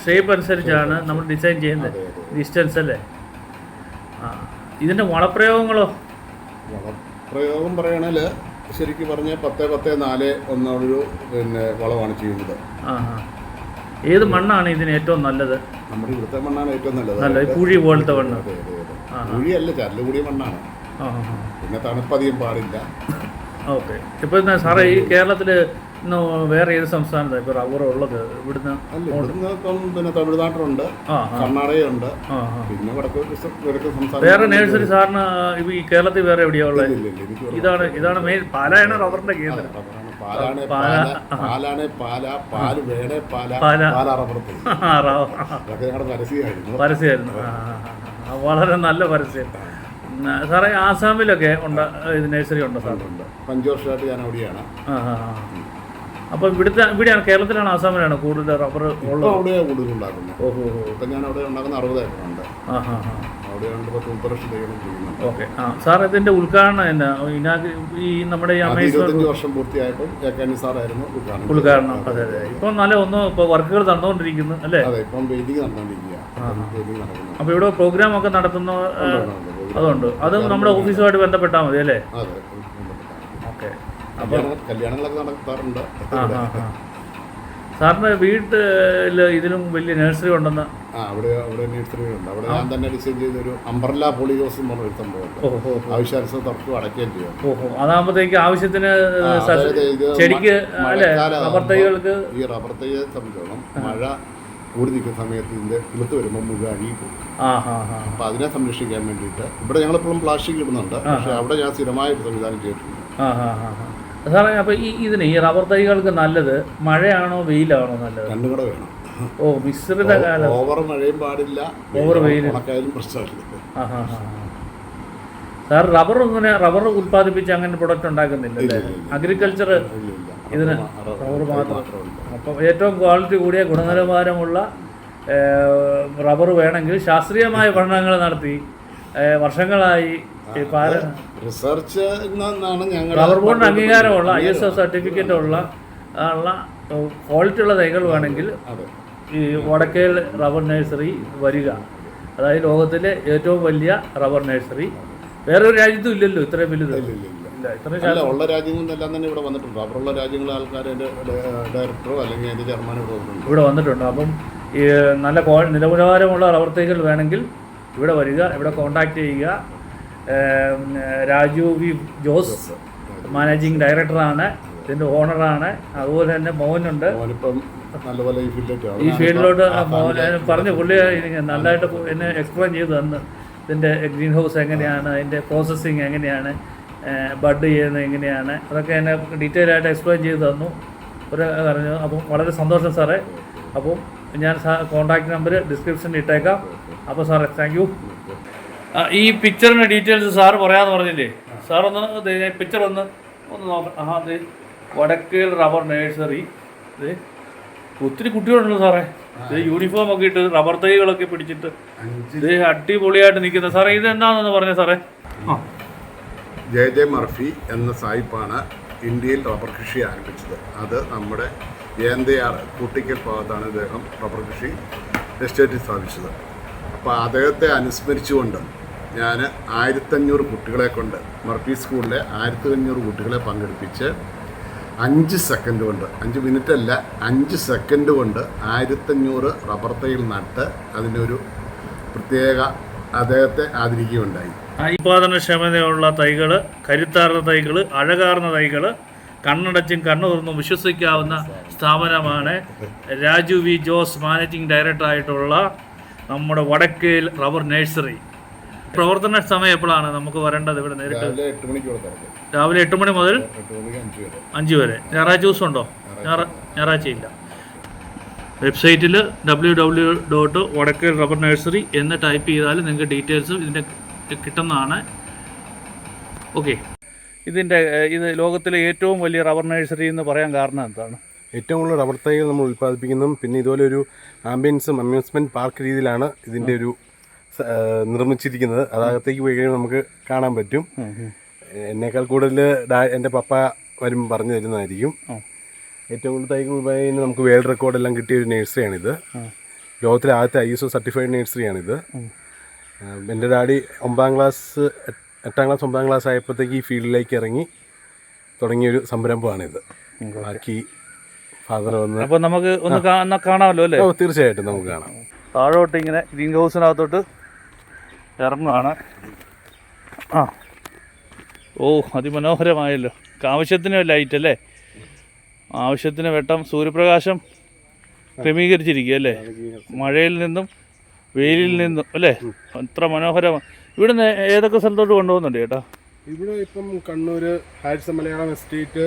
ഷേപ്പ് അനുസരിച്ചാണ് നമ്മൾ ഡിസൈൻ ചെയ്യുന്നത്. ഡിസ്റ്റൻസ് അല്ലേ? ഇതിന്റെ വളപ്രയോഗങ്ങളോ? വളപ്രയോഗം പറയണേല് ശരിക്കും പറഞ്ഞാൽ 10-10-4 എന്നൊരു പിന്നെ വളമാണ് ചെയ്യുന്നത്. ഏത് മണ്ണാണ് ഇതിന് ഏറ്റവും നല്ലത്? നമ്മുടെ ഇവിടുത്തെ മണ്ണാണ് ഏറ്റവും നല്ലത്. കുഴി പോലത്തെ മണ്ണ്. കുഴിയല്ല, ചരല് കൂടിയ മണ്ണാണ്. പിന്നെ തണുപ്പധികം പാടില്ല. ഓക്കെ. ഇപ്പൊ സാറേ ഈ കേരളത്തില് വേറെ ഏത് സംസ്ഥാനത്താണ് ഇപ്പൊ റബ്ബർ ഉള്ളത്? ഇവിടുന്ന് ഇപ്പം പിന്നെ തമിഴ്നാട്ടിലുണ്ട്, കർണാടകയുണ്ട്, പിന്നെ വടക്ക് സംസ്ഥാനം. വേറെ നേഴ്സറി സാറിന് ഈ കേരളത്തിൽ വേറെ എവിടെയാ ഉള്ളത്? ഇതാണ് മെയിൻ. പാലാണ് റബ്ബറിന്റെ കേന്ദ്രം. പരസ്യമായിരുന്നു. വളരെ നല്ല പരസ്യം. സാറേ ആസാമിലൊക്കെ ഉണ്ട് ഇത് നേഴ്സറി ഉണ്ടോ സാറിനുണ്ട്? 5 വർഷമായിട്ട് ഞാൻ അവിടെയാണ്. അപ്പോൾ ഇവിടെയാണ് കേരളത്തിലാണ് ആസാമിലാണ് കൂടുതൽ റബ്ബർ ഉള്ളത്? അവിടെയാണ് കൂടുതൽ ഉണ്ടാക്കുന്നത്. ഇപ്പം ഞാൻ അവിടെ ഉണ്ടാക്കുന്ന 60 ഏക്കറുണ്ട്. അവിടെയാണ് 10-30 ലക്ഷം തൈകളും ചെയ്യുന്നത്. ഓക്കെ. സാർ ഇതിന്റെ ഉദ്ഘാടനം എന്നാ ഈ നമ്മുടെ 25 വർഷം പൂർത്തിയായപ്പോൾ ഏക്കാനി സാറായിരുന്നു ഉദ്ഘാടനം. അതെ അതെ. ഇപ്പം ഇപ്പോൾ വർക്കുകൾ നടന്നുകൊണ്ടിരിക്കുന്നു അല്ലേ? അതെ, ഇപ്പം പെയിന്റിങ് നടന്നുകൊണ്ടിരിക്കുക. അപ്പോൾ ഇവിടെ പ്രോഗ്രാം ഒക്കെ നടത്തുന്ന അതുണ്ട്. അത് നമ്മുടെ ഓഫീസുമായിട്ട് ബന്ധപ്പെട്ടാൽ മതി അല്ലേ? ഓക്കെ. കല്യാണങ്ങളൊക്കെ നടത്താറുണ്ട്. സാറിന്റെ വീട്ടിൽ ഇതിലും വലിയ നഴ്സറി ഉണ്ടെന്ന്? അവിടെ നഴ്സറി ഉണ്ട്. അവിടെ ഞാൻ തന്നെ ഡിസൈൻ ചെയ്തൊരു അംബ്രല്ല പോളിഹൗസ് എന്ന് പറഞ്ഞൊരു സംഭവം ആവശ്യാനുസരണം തുറക്കും അടയ്ക്കുകയും ചെയ്യാം. അതാകുമ്പോഴത്തേക്ക് ആവശ്യത്തിന് ചെടിക്ക് റബ്ബർ തൈകൾക്ക് ഈ റബ്ബർ തൈയെ സംബന്ധിച്ചോളം മഴ കൂടി നിൽക്കുന്ന സമയത്ത് ഇതിന്റെ കിളുത്ത് വരുമ്പോൾ മുഴുവൻ അഴുകി പോകും. അപ്പൊ അതിനെ സംരക്ഷിക്കാൻ വേണ്ടിയിട്ട് ഇവിടെ ഞങ്ങളിപ്പോഴും പ്ലാസ്റ്റിക് ഇടുന്നുണ്ട്. പക്ഷെ അവിടെ ഞാൻ സ്ഥിരമായിട്ട് സംവിധാനം ചെയ്തിട്ടുണ്ട്. സാറേ അപ്പോൾ ഈ റബ്ബർ തൈകൾക്ക് നല്ലത് മഴയാണോ വെയിലാണോ നല്ലത്? രണ്ടും കൂടെ വേണം. മിശ്രിത കാലം. ഓവർ മഴയും പാടില്ല, ഓവർ വെയിലും പ്രശ്നമില്ല. സാർ റബ്ബർ ഉൽപ്പാദിപ്പിച്ച് അങ്ങനെ പ്രൊഡക്റ്റ് ഉണ്ടാക്കുന്നില്ല? അഗ്രികൾച്ചർ ഇതിന് റബ്ബർ മാത്രം. അപ്പം ഏറ്റവും ക്വാളിറ്റി കൂടിയ ഗുണനിലവാരമുള്ള റബ്ബർ വേണമെങ്കിൽ ശാസ്ത്രീയമായ പഠനങ്ങൾ നടത്തി വർഷങ്ങളായി റിസർച്ച് റബ്ബർ ബോർഡിന് അംഗീകാരമുള്ള ISO സർട്ടിഫിക്കറ്റ് ഉള്ള ക്വാളിറ്റി ഉള്ള തൈകൾ വേണമെങ്കിൽ ഈ വടക്കേൽ റബ്ബർ നഴ്സറി വരിക. അതായത് ലോകത്തിലെ ഏറ്റവും വലിയ റബ്ബർ നഴ്സറി വേറൊരു രാജ്യത്തും ഇല്ലല്ലോ ഇത്രയും വലുത്. ഉള്ള രാജ്യങ്ങളിലെല്ലാം തന്നെ ഇവിടെ വന്നിട്ടുണ്ട്. റബ്ബറുള്ള രാജ്യങ്ങളിലെ ആൾക്കാർ എൻ്റെ ഡയറക്ടറോ അല്ലെങ്കിൽ എൻ്റെ ചെയർമാനോ ഇവിടെ വന്നിട്ടുണ്ട്. അപ്പം ഈ നല്ല നിലവാരമുള്ള റബ്ബർ തൈകൾ വേണമെങ്കിൽ ഇവിടെ വരിക, ഇവിടെ കോൺടാക്ട് ചെയ്യുക. രാജു വി ജോസ് മാനേജിങ് ഡയറക്ടറാണ്, ഇതിൻ്റെ ഓണറാണ്. അതുപോലെ തന്നെ മോഹനുണ്ട് ഈ ഫീൽഡിലോട്ട്. പറഞ്ഞു പുള്ളി നല്ലതായിട്ട് എന്നെ എക്സ്പ്ലെയിൻ ചെയ്തു തന്ന് ഇതിൻ്റെ ഗ്രീൻ ഹൗസ് എങ്ങനെയാണ്, അതിൻ്റെ പ്രോസസ്സിങ് എങ്ങനെയാണ്, ബഡ് ചെയ്യുന്നത് എങ്ങനെയാണ്, അതൊക്കെ എന്നെ ഡീറ്റെയിൽ ആയിട്ട് എക്സ്പ്ലെയിൻ ചെയ്ത് തന്നു പറഞ്ഞു. അപ്പം വളരെ സന്തോഷം സാറേ. അപ്പം ഞാൻ കോൺടാക്ട് നമ്പർ ഡിസ്ക്രിപ്ഷനിൽ ഇട്ടേക്കാം. അപ്പോൾ സാറേ താങ്ക് യു. ഈ പിക്ചറിൻ്റെ ഡീറ്റെയിൽസ് സാറ് പറയാമെന്ന് പറഞ്ഞില്ലേ? സാറൊന്ന് പിക്ചർ ഒന്ന് നോക്കാം. അത് വടക്കേൽ റബ്ബർ നഴ്സറി. ഒത്തിരി കുട്ടികളുണ്ടല്ലോ സാറേ. ഇത് യൂണിഫോം ഒക്കെ ഇട്ട് റബ്ബർ തൈകളൊക്കെ പിടിച്ചിട്ട് ഇത് അടിപൊളിയായിട്ട് നിൽക്കുന്നത്. സാറേ ഇതെന്താണെന്ന് പറഞ്ഞേ സാറേ? ജെ മർഫി എന്ന സായിപ്പാണ് ഇന്ത്യയിൽ റബ്ബർ കൃഷി ആരംഭിച്ചത്. അത് നമ്മുടെ ഏന്തയാർ കൂട്ടിക്കൽ ഭാഗത്താണ് ഇദ്ദേഹം റബ്ബർ കൃഷി എസ്റ്റേറ്റ് സ്ഥാപിച്ചത്. അപ്പോൾ അദ്ദേഹത്തെ അനുസ്മരിച്ചുകൊണ്ട് ഞാൻ 1500 കുട്ടികളെ കൊണ്ട് മർഫി സ്കൂളിലെ 1500 കുട്ടികളെ പങ്കെടുപ്പിച്ച് 5 സെക്കൻഡ് കൊണ്ട്, 5 മിനിറ്റ് അല്ല 5 സെക്കൻഡ് കൊണ്ട് 1500 റബ്ബർ തൈകൾ നട്ട് അതിനൊരു പ്രത്യേക അദ്ദേഹത്തെ ആദരിക്കുകയുണ്ടായി. ഉൽപാദനക്ഷമതയുള്ള തൈകൾ, കരുത്താർന്ന തൈകൾ, അഴകാർന്ന തൈകൾ കണ്ണടച്ചും കണ്ണു തുറന്നും വിശ്വസിക്കാവുന്ന സ്ഥാപനമാണ് രാജു വി ജോസ് മാനേജിങ് ഡയറക്ടറായിട്ടുള്ള നമ്മുടെ വടക്കേൽ റബ്ബർ നഴ്സറി. പ്രവർത്തന സമയം എപ്പോഴാണ് നമുക്ക് വരേണ്ടത് ഇവിടെ നേരിട്ട്? രാവിലെ 8 മണി മുതൽ 5 വരെ. ഞായറാഴ്ച ദിവസം ഉണ്ടോ? ഞായറാഴ്ചയില്ല. വെബ്സൈറ്റിൽ www.വടക്കേൽ റബ്ബർ നഴ്സറി എന്ന് ടൈപ്പ് ചെയ്താൽ നിങ്ങൾക്ക് ഡീറ്റെയിൽസ് ഇതിൻ്റെ കിട്ടുന്നതാണ്. ഓക്കെ, ഇത് ലോകത്തിലെ ഏറ്റവും വലിയ റബ്ബർ നഴ്സറി എന്ന് പറയാൻ കാരണം എന്താണ്? ഏറ്റവും കൂടുതൽ റബ്ബർ തൈകൾ നമ്മൾ ഉൽപ്പാദിപ്പിക്കുന്നതും പിന്നെ ഇതുപോലെ ഒരു ആംബിയൻസും അമ്യൂസ്മെൻറ്റ് പാർക്ക് രീതിയിലാണ് ഇതിൻ്റെ ഒരു നിർമ്മിച്ചിരിക്കുന്നത്. അതകത്തേക്ക് പോയി കഴിയുമ്പോൾ നമുക്ക് കാണാൻ പറ്റും. എന്നേക്കാൾ കൂടുതൽ എൻ്റെ പപ്പ വരും പറഞ്ഞു തരുന്നതായിരിക്കും. ഏറ്റവും കൂടുതൽ തൈകൾ ഉൽപ്പാദിപ്പിക്കുന്ന നമുക്ക് വേൾഡ് റെക്കോർഡെല്ലാം കിട്ടിയ ഒരു നഴ്സറിയാണിത്. ലോകത്തിലെ ആദ്യത്തെ ISO സർട്ടിഫൈഡ് നഴ്സറിയാണിത്. എൻ്റെ ഡാഡി 8ാം ക്ലാസ് ആയപ്പോഴത്തേക്ക് ഈ ഫീൽഡിലേക്ക് ഇറങ്ങി തുടങ്ങിയൊരു സംരംഭമാണിത്. ബാക്കി ഫാദർ വന്ന് അപ്പോൾ നമുക്ക് ഒന്ന് കാണാമല്ലോ അല്ലേ? തീർച്ചയായിട്ടും നമുക്ക് കാണാം. താഴോട്ട് ഇങ്ങനെ ഗ്രീൻ ഹൗസിനകത്തോട്ട് ഇറങ്ങുകയാണ്. അതിമനോഹരമായല്ലോ. ആവശ്യത്തിന് ലൈറ്റ് അല്ലേ? ആവശ്യത്തിന് വെട്ടം, സൂര്യപ്രകാശം ക്രമീകരിച്ചിരിക്കുക അല്ലേ? മഴയിൽ നിന്നും വെയിലിൽ നിന്നും അല്ലേ? അത്ര മനോഹരമാണ്. ഇവിടുന്ന് ഏതൊക്കെ സ്ഥലത്തോട്ട് കൊണ്ടുപോകുന്നുണ്ട് ചേട്ടാ? ഇവിടെ ഇപ്പം Kannur Harrison Malayalam estate,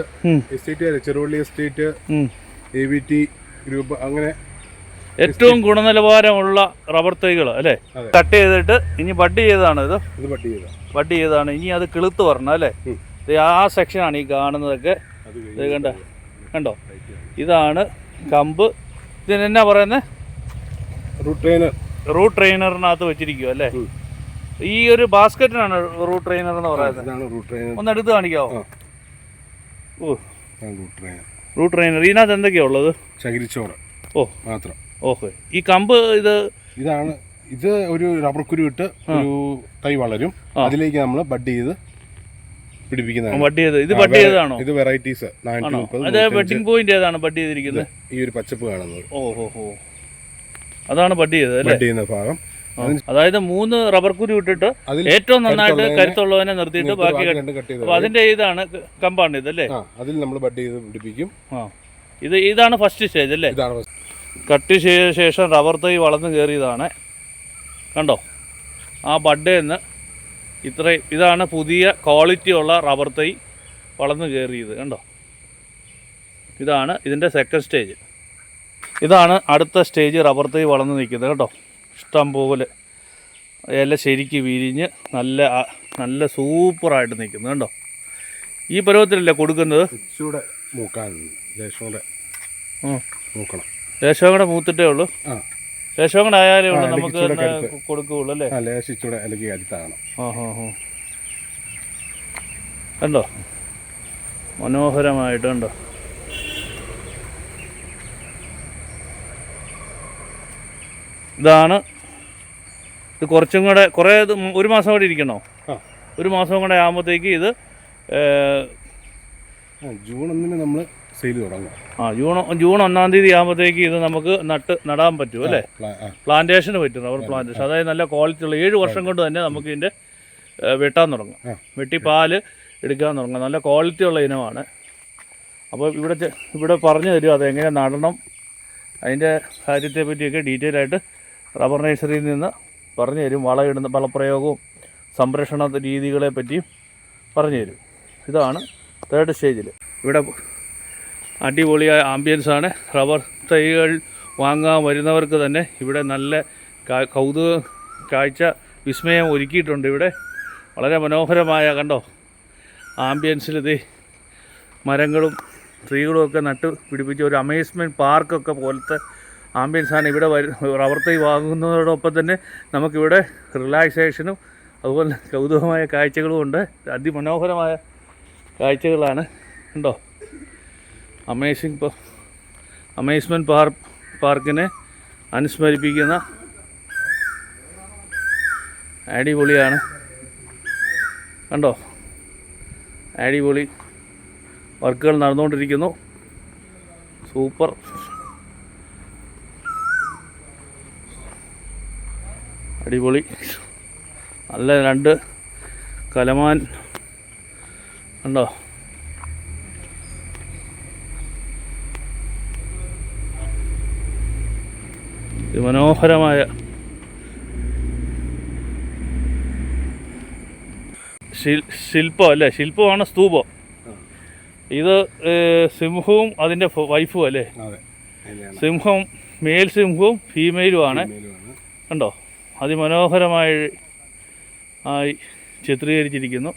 Cheruvally estate, AVT group, അങ്ങനെ ഏറ്റവും ഗുണനിലവാരമുള്ള റബ്ബർ തൈകൾ അല്ലേ? കട്ട് ചെയ്തിട്ട് ഇനി ബഡ് ചെയ്തതാണ് ഇത്. ബഡ് ചെയ്തതാണ്. ഇനി അത് കിളുത്ത് വരണം അല്ലേ? ആ സെക്ഷനാണ് ഈ കാണുന്നതൊക്കെ. ഇത് കണ്ടോ? ഇതാണ് കമ്പ്. ഇതിനെന്നാ പറയുന്നത്? റൂട്ട് ട്രെയിനറിനകത്ത് വെച്ചിരിക്കുക അല്ലേ? ഈ ഒരു ബാസ്ക്കറ്റിനാണ് റൂട്ട് ട്രെയിനർ എന്ന് പറയുന്നത്. ഒന്ന് എടുത്ത് കാണിക്കാവോ? Root trainer. ഇതിനകത്ത് എന്തൊക്കെയാ ഉള്ളത്? ചകിരിച്ചോറ് മാത്രം. ഓക്കെ. ഈ കമ്പ് ഇത് ഒരു റബ്ബർ കുരു ഇട്ട് ഒരു തൈ വളരും. അതിലേക്ക് നമ്മൾ ബഡ് ചെയ്ത് പിടിപ്പിക്കുന്നതാണ്. ബഡ് ചെയ്തതാണോ? ഇത് വെറൈറ്റീസ് 430. ബഡ്ഡിംഗ് പോയിന്റ് ഏതാണ് ബഡ് ചെയ്തിരിക്കുന്നത്? ഈ ഒരു പച്ചപ്പ് കാണുന്നത്. അതാണ് ബഡ് ചെയ്തത് അല്ലേ? ബഡ് ചെയ്യുന്ന ഭാഗം. അതായത് 3 റബ്ബർ കുരു ഇട്ടിട്ട് ഏറ്റവും നന്നായിട്ട് കരുത്തുള്ളവനെ നിർത്തിയിട്ട് ബാക്കി അപ്പോൾ അതിന്റെ ഇതാണ് കമ്പാണ് ഇതല്ലേ? അതിൽ നമ്മൾ ബഡ് ചെയ്ത് പിടിപ്പിക്കും. ഇതാണ് ഫസ്റ്റ് സ്റ്റേജ് അല്ലേ? കട്ട് ചെയ്ത ശേഷം റബ്ബർ തൈ വളർന്നു കയറിയതാണ്. കണ്ടോ? ആ ബഡ്ഡേന്ന് ഇതാണ് പുതിയ ക്വാളിറ്റി ഉള്ള റബ്ബർ തൈ വളർന്നു കയറിയത്. കണ്ടോ? ഇതാണ് ഇതിൻ്റെ സെക്കൻഡ് സ്റ്റേജ്. ഇതാണ് അടുത്ത സ്റ്റേജ്. റബ്ബർ തൈ വളർന്നു നിൽക്കുന്നത്. കേട്ടോ? ഇഷ്ടം പോലെ എല്ലാം ശരിക്ക് വിരിഞ്ഞ് നല്ല സൂപ്പറായിട്ട് നിൽക്കുന്നു. കണ്ടോ? ഈ പരുവത്തിലല്ലേ കൊടുക്കുന്നത്? ലേശം കൂടെ മൂത്തിട്ടേ ഉള്ളൂ. ലേശം കൂടെ ആയാലേ ഉള്ളൂ നമുക്ക് കൊടുക്കുകയുള്ളൂ അല്ലേ? കണ്ടോ? മനോഹരമായിട്ട് കണ്ടോ? ഇത് കുറച്ചും കൂടെ ഒരു മാസം കൂടെ ഇരിക്കണോ? ഒരു മാസം കൂടെ ആകുമ്പോഴത്തേക്ക് ഇത് ജൂൺ 1 നമ്മൾ സെയിൽ തുടങ്ങും. ജൂൺ 1 തീയതി ആകുമ്പോഴത്തേക്ക് ഇത് നമുക്ക് നടാൻ പറ്റും അല്ലേ? പ്ലാന്റേഷന് പറ്റും. Rubber plantation. അതായത് നല്ല ക്വാളിറ്റി ഉള്ള 7 വർഷം കൊണ്ട് തന്നെ നമുക്ക് ഇതിൻ്റെ വെട്ടാൻ തുടങ്ങും. വെട്ടി പാല് എടുക്കാൻ തുടങ്ങും. നല്ല ക്വാളിറ്റി ഉള്ള ഇനമാണ്. അപ്പോൾ ഇവിടെ പറഞ്ഞു തരും അതെങ്ങനെ നടണം, അതിൻ്റെ കാര്യത്തെ പറ്റിയൊക്കെ ഡീറ്റെയിൽ ആയിട്ട് റബ്ബർ നഴ്സറിയിൽ നിന്ന് പറഞ്ഞു തരും. വളപ്രയോഗവും സംരക്ഷണ രീതികളെ പറ്റിയും പറഞ്ഞു തരും. ഇതാണ് തേർഡ് സ്റ്റേജിൽ. ഇവിടെ അടിപൊളിയായ ആംബിയൻസാണ്. റബ്ബർ തൈകൾ വാങ്ങാൻ വരുന്നവർക്ക് തന്നെ ഇവിടെ നല്ല കൗതുക കാഴ്ച വിസ്മയം ഒരുക്കിയിട്ടുണ്ട്. ഇവിടെ വളരെ മനോഹരമായ കണ്ടോ ആംബിയൻസിൽ ഇത് മരങ്ങളും ട്രീകളും ഒക്കെ നട്ട് പിടിപ്പിച്ച ഒരു അമേസ്മെൻറ്റ് പാർക്കൊക്കെ പോലത്തെ ആംബിയൻസാണ് ഇവിടെ റബ്ബർ തൈ വാങ്ങുന്നതോടൊപ്പം തന്നെ നമുക്കിവിടെ റിലാക്സേഷനും അതുപോലെ കൗതുകമായ കാഴ്ചകളും ഉണ്ട്. അതിമനോഹരമായ കാഴ്ചകളാണ്. ഉണ്ടോ? അമേസ്മെൻറ്റ് പാർക്കിനെ അനുസ്മരിപ്പിക്കുന്ന അടിപൊളിയാണ്. കണ്ടോ? അടിപൊളി വർക്കുകൾ നടന്നുകൊണ്ടിരിക്കുന്നു. സൂപ്പർ. അടിപൊളി. നല്ല 2 കലമാൻ കണ്ടോ? ഇത് മനോഹരമായ ശില്പം അല്ലേ, ശില്പമാണ് സ്തൂപം. ഇത് സിംഹവും അതിൻ്റെ വൈഫും അല്ലേ, അതെ, അതിലാണ്. സിംഹം മെയിൽ സിംഹവും ഫീമെയിലുമാണ്. കണ്ടോ, അതിമനോഹരമായി ആയി ചിത്രീകരിച്ചിരിക്കുന്നു.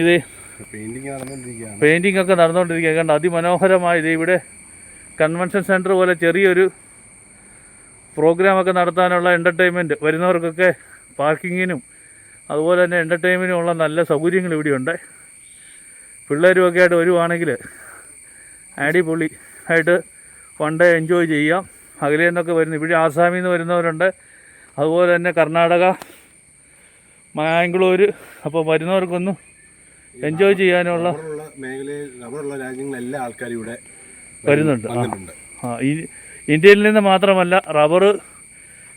ഇത് പെയിൻറ്റിംഗ് ഒക്കെ നടന്നുകൊണ്ടിരിക്കുക. കണ്ടോ, അതിമനോഹരമായി. ഇത് ഇവിടെ കൺവെൻഷൻ സെൻറ്റർ പോലെ ചെറിയൊരു പ്രോഗ്രാമൊക്കെ നടത്താനുള്ള എൻ്റർടൈൻമെൻറ്റ്, വരുന്നവർക്കൊക്കെ പാർക്കിങ്ങിനും അതുപോലെ തന്നെ എൻ്റർടൈൻമെൻറ്റിനുള്ള നല്ല സൗകര്യങ്ങൾ ഇവിടെയുണ്ട്. പിള്ളേരുമൊക്കെ ആയിട്ട് വരുവാണെങ്കിൽ അടിപൊളി ആയിട്ട് വൺ ഡേ എൻജോയ് ചെയ്യാം. അകലെ നിന്നൊക്കെ വരുന്നു, ഇവിടെ ആസാമിൽ നിന്ന് വരുന്നവരുണ്ട്, അതുപോലെ തന്നെ കർണാടക, മാംഗ്ലൂർ. അപ്പോൾ വരുന്നവർക്കൊന്നും എൻജോയ് ചെയ്യാനുള്ള മേഖലയിൽ റബ്ബറുള്ള രാജ്യങ്ങളെല്ലാ ആൾക്കാരും ഇവിടെ വരുന്നുണ്ട്. ഈ ഇന്ത്യയിൽ നിന്ന് മാത്രമല്ല, റബ്ബർ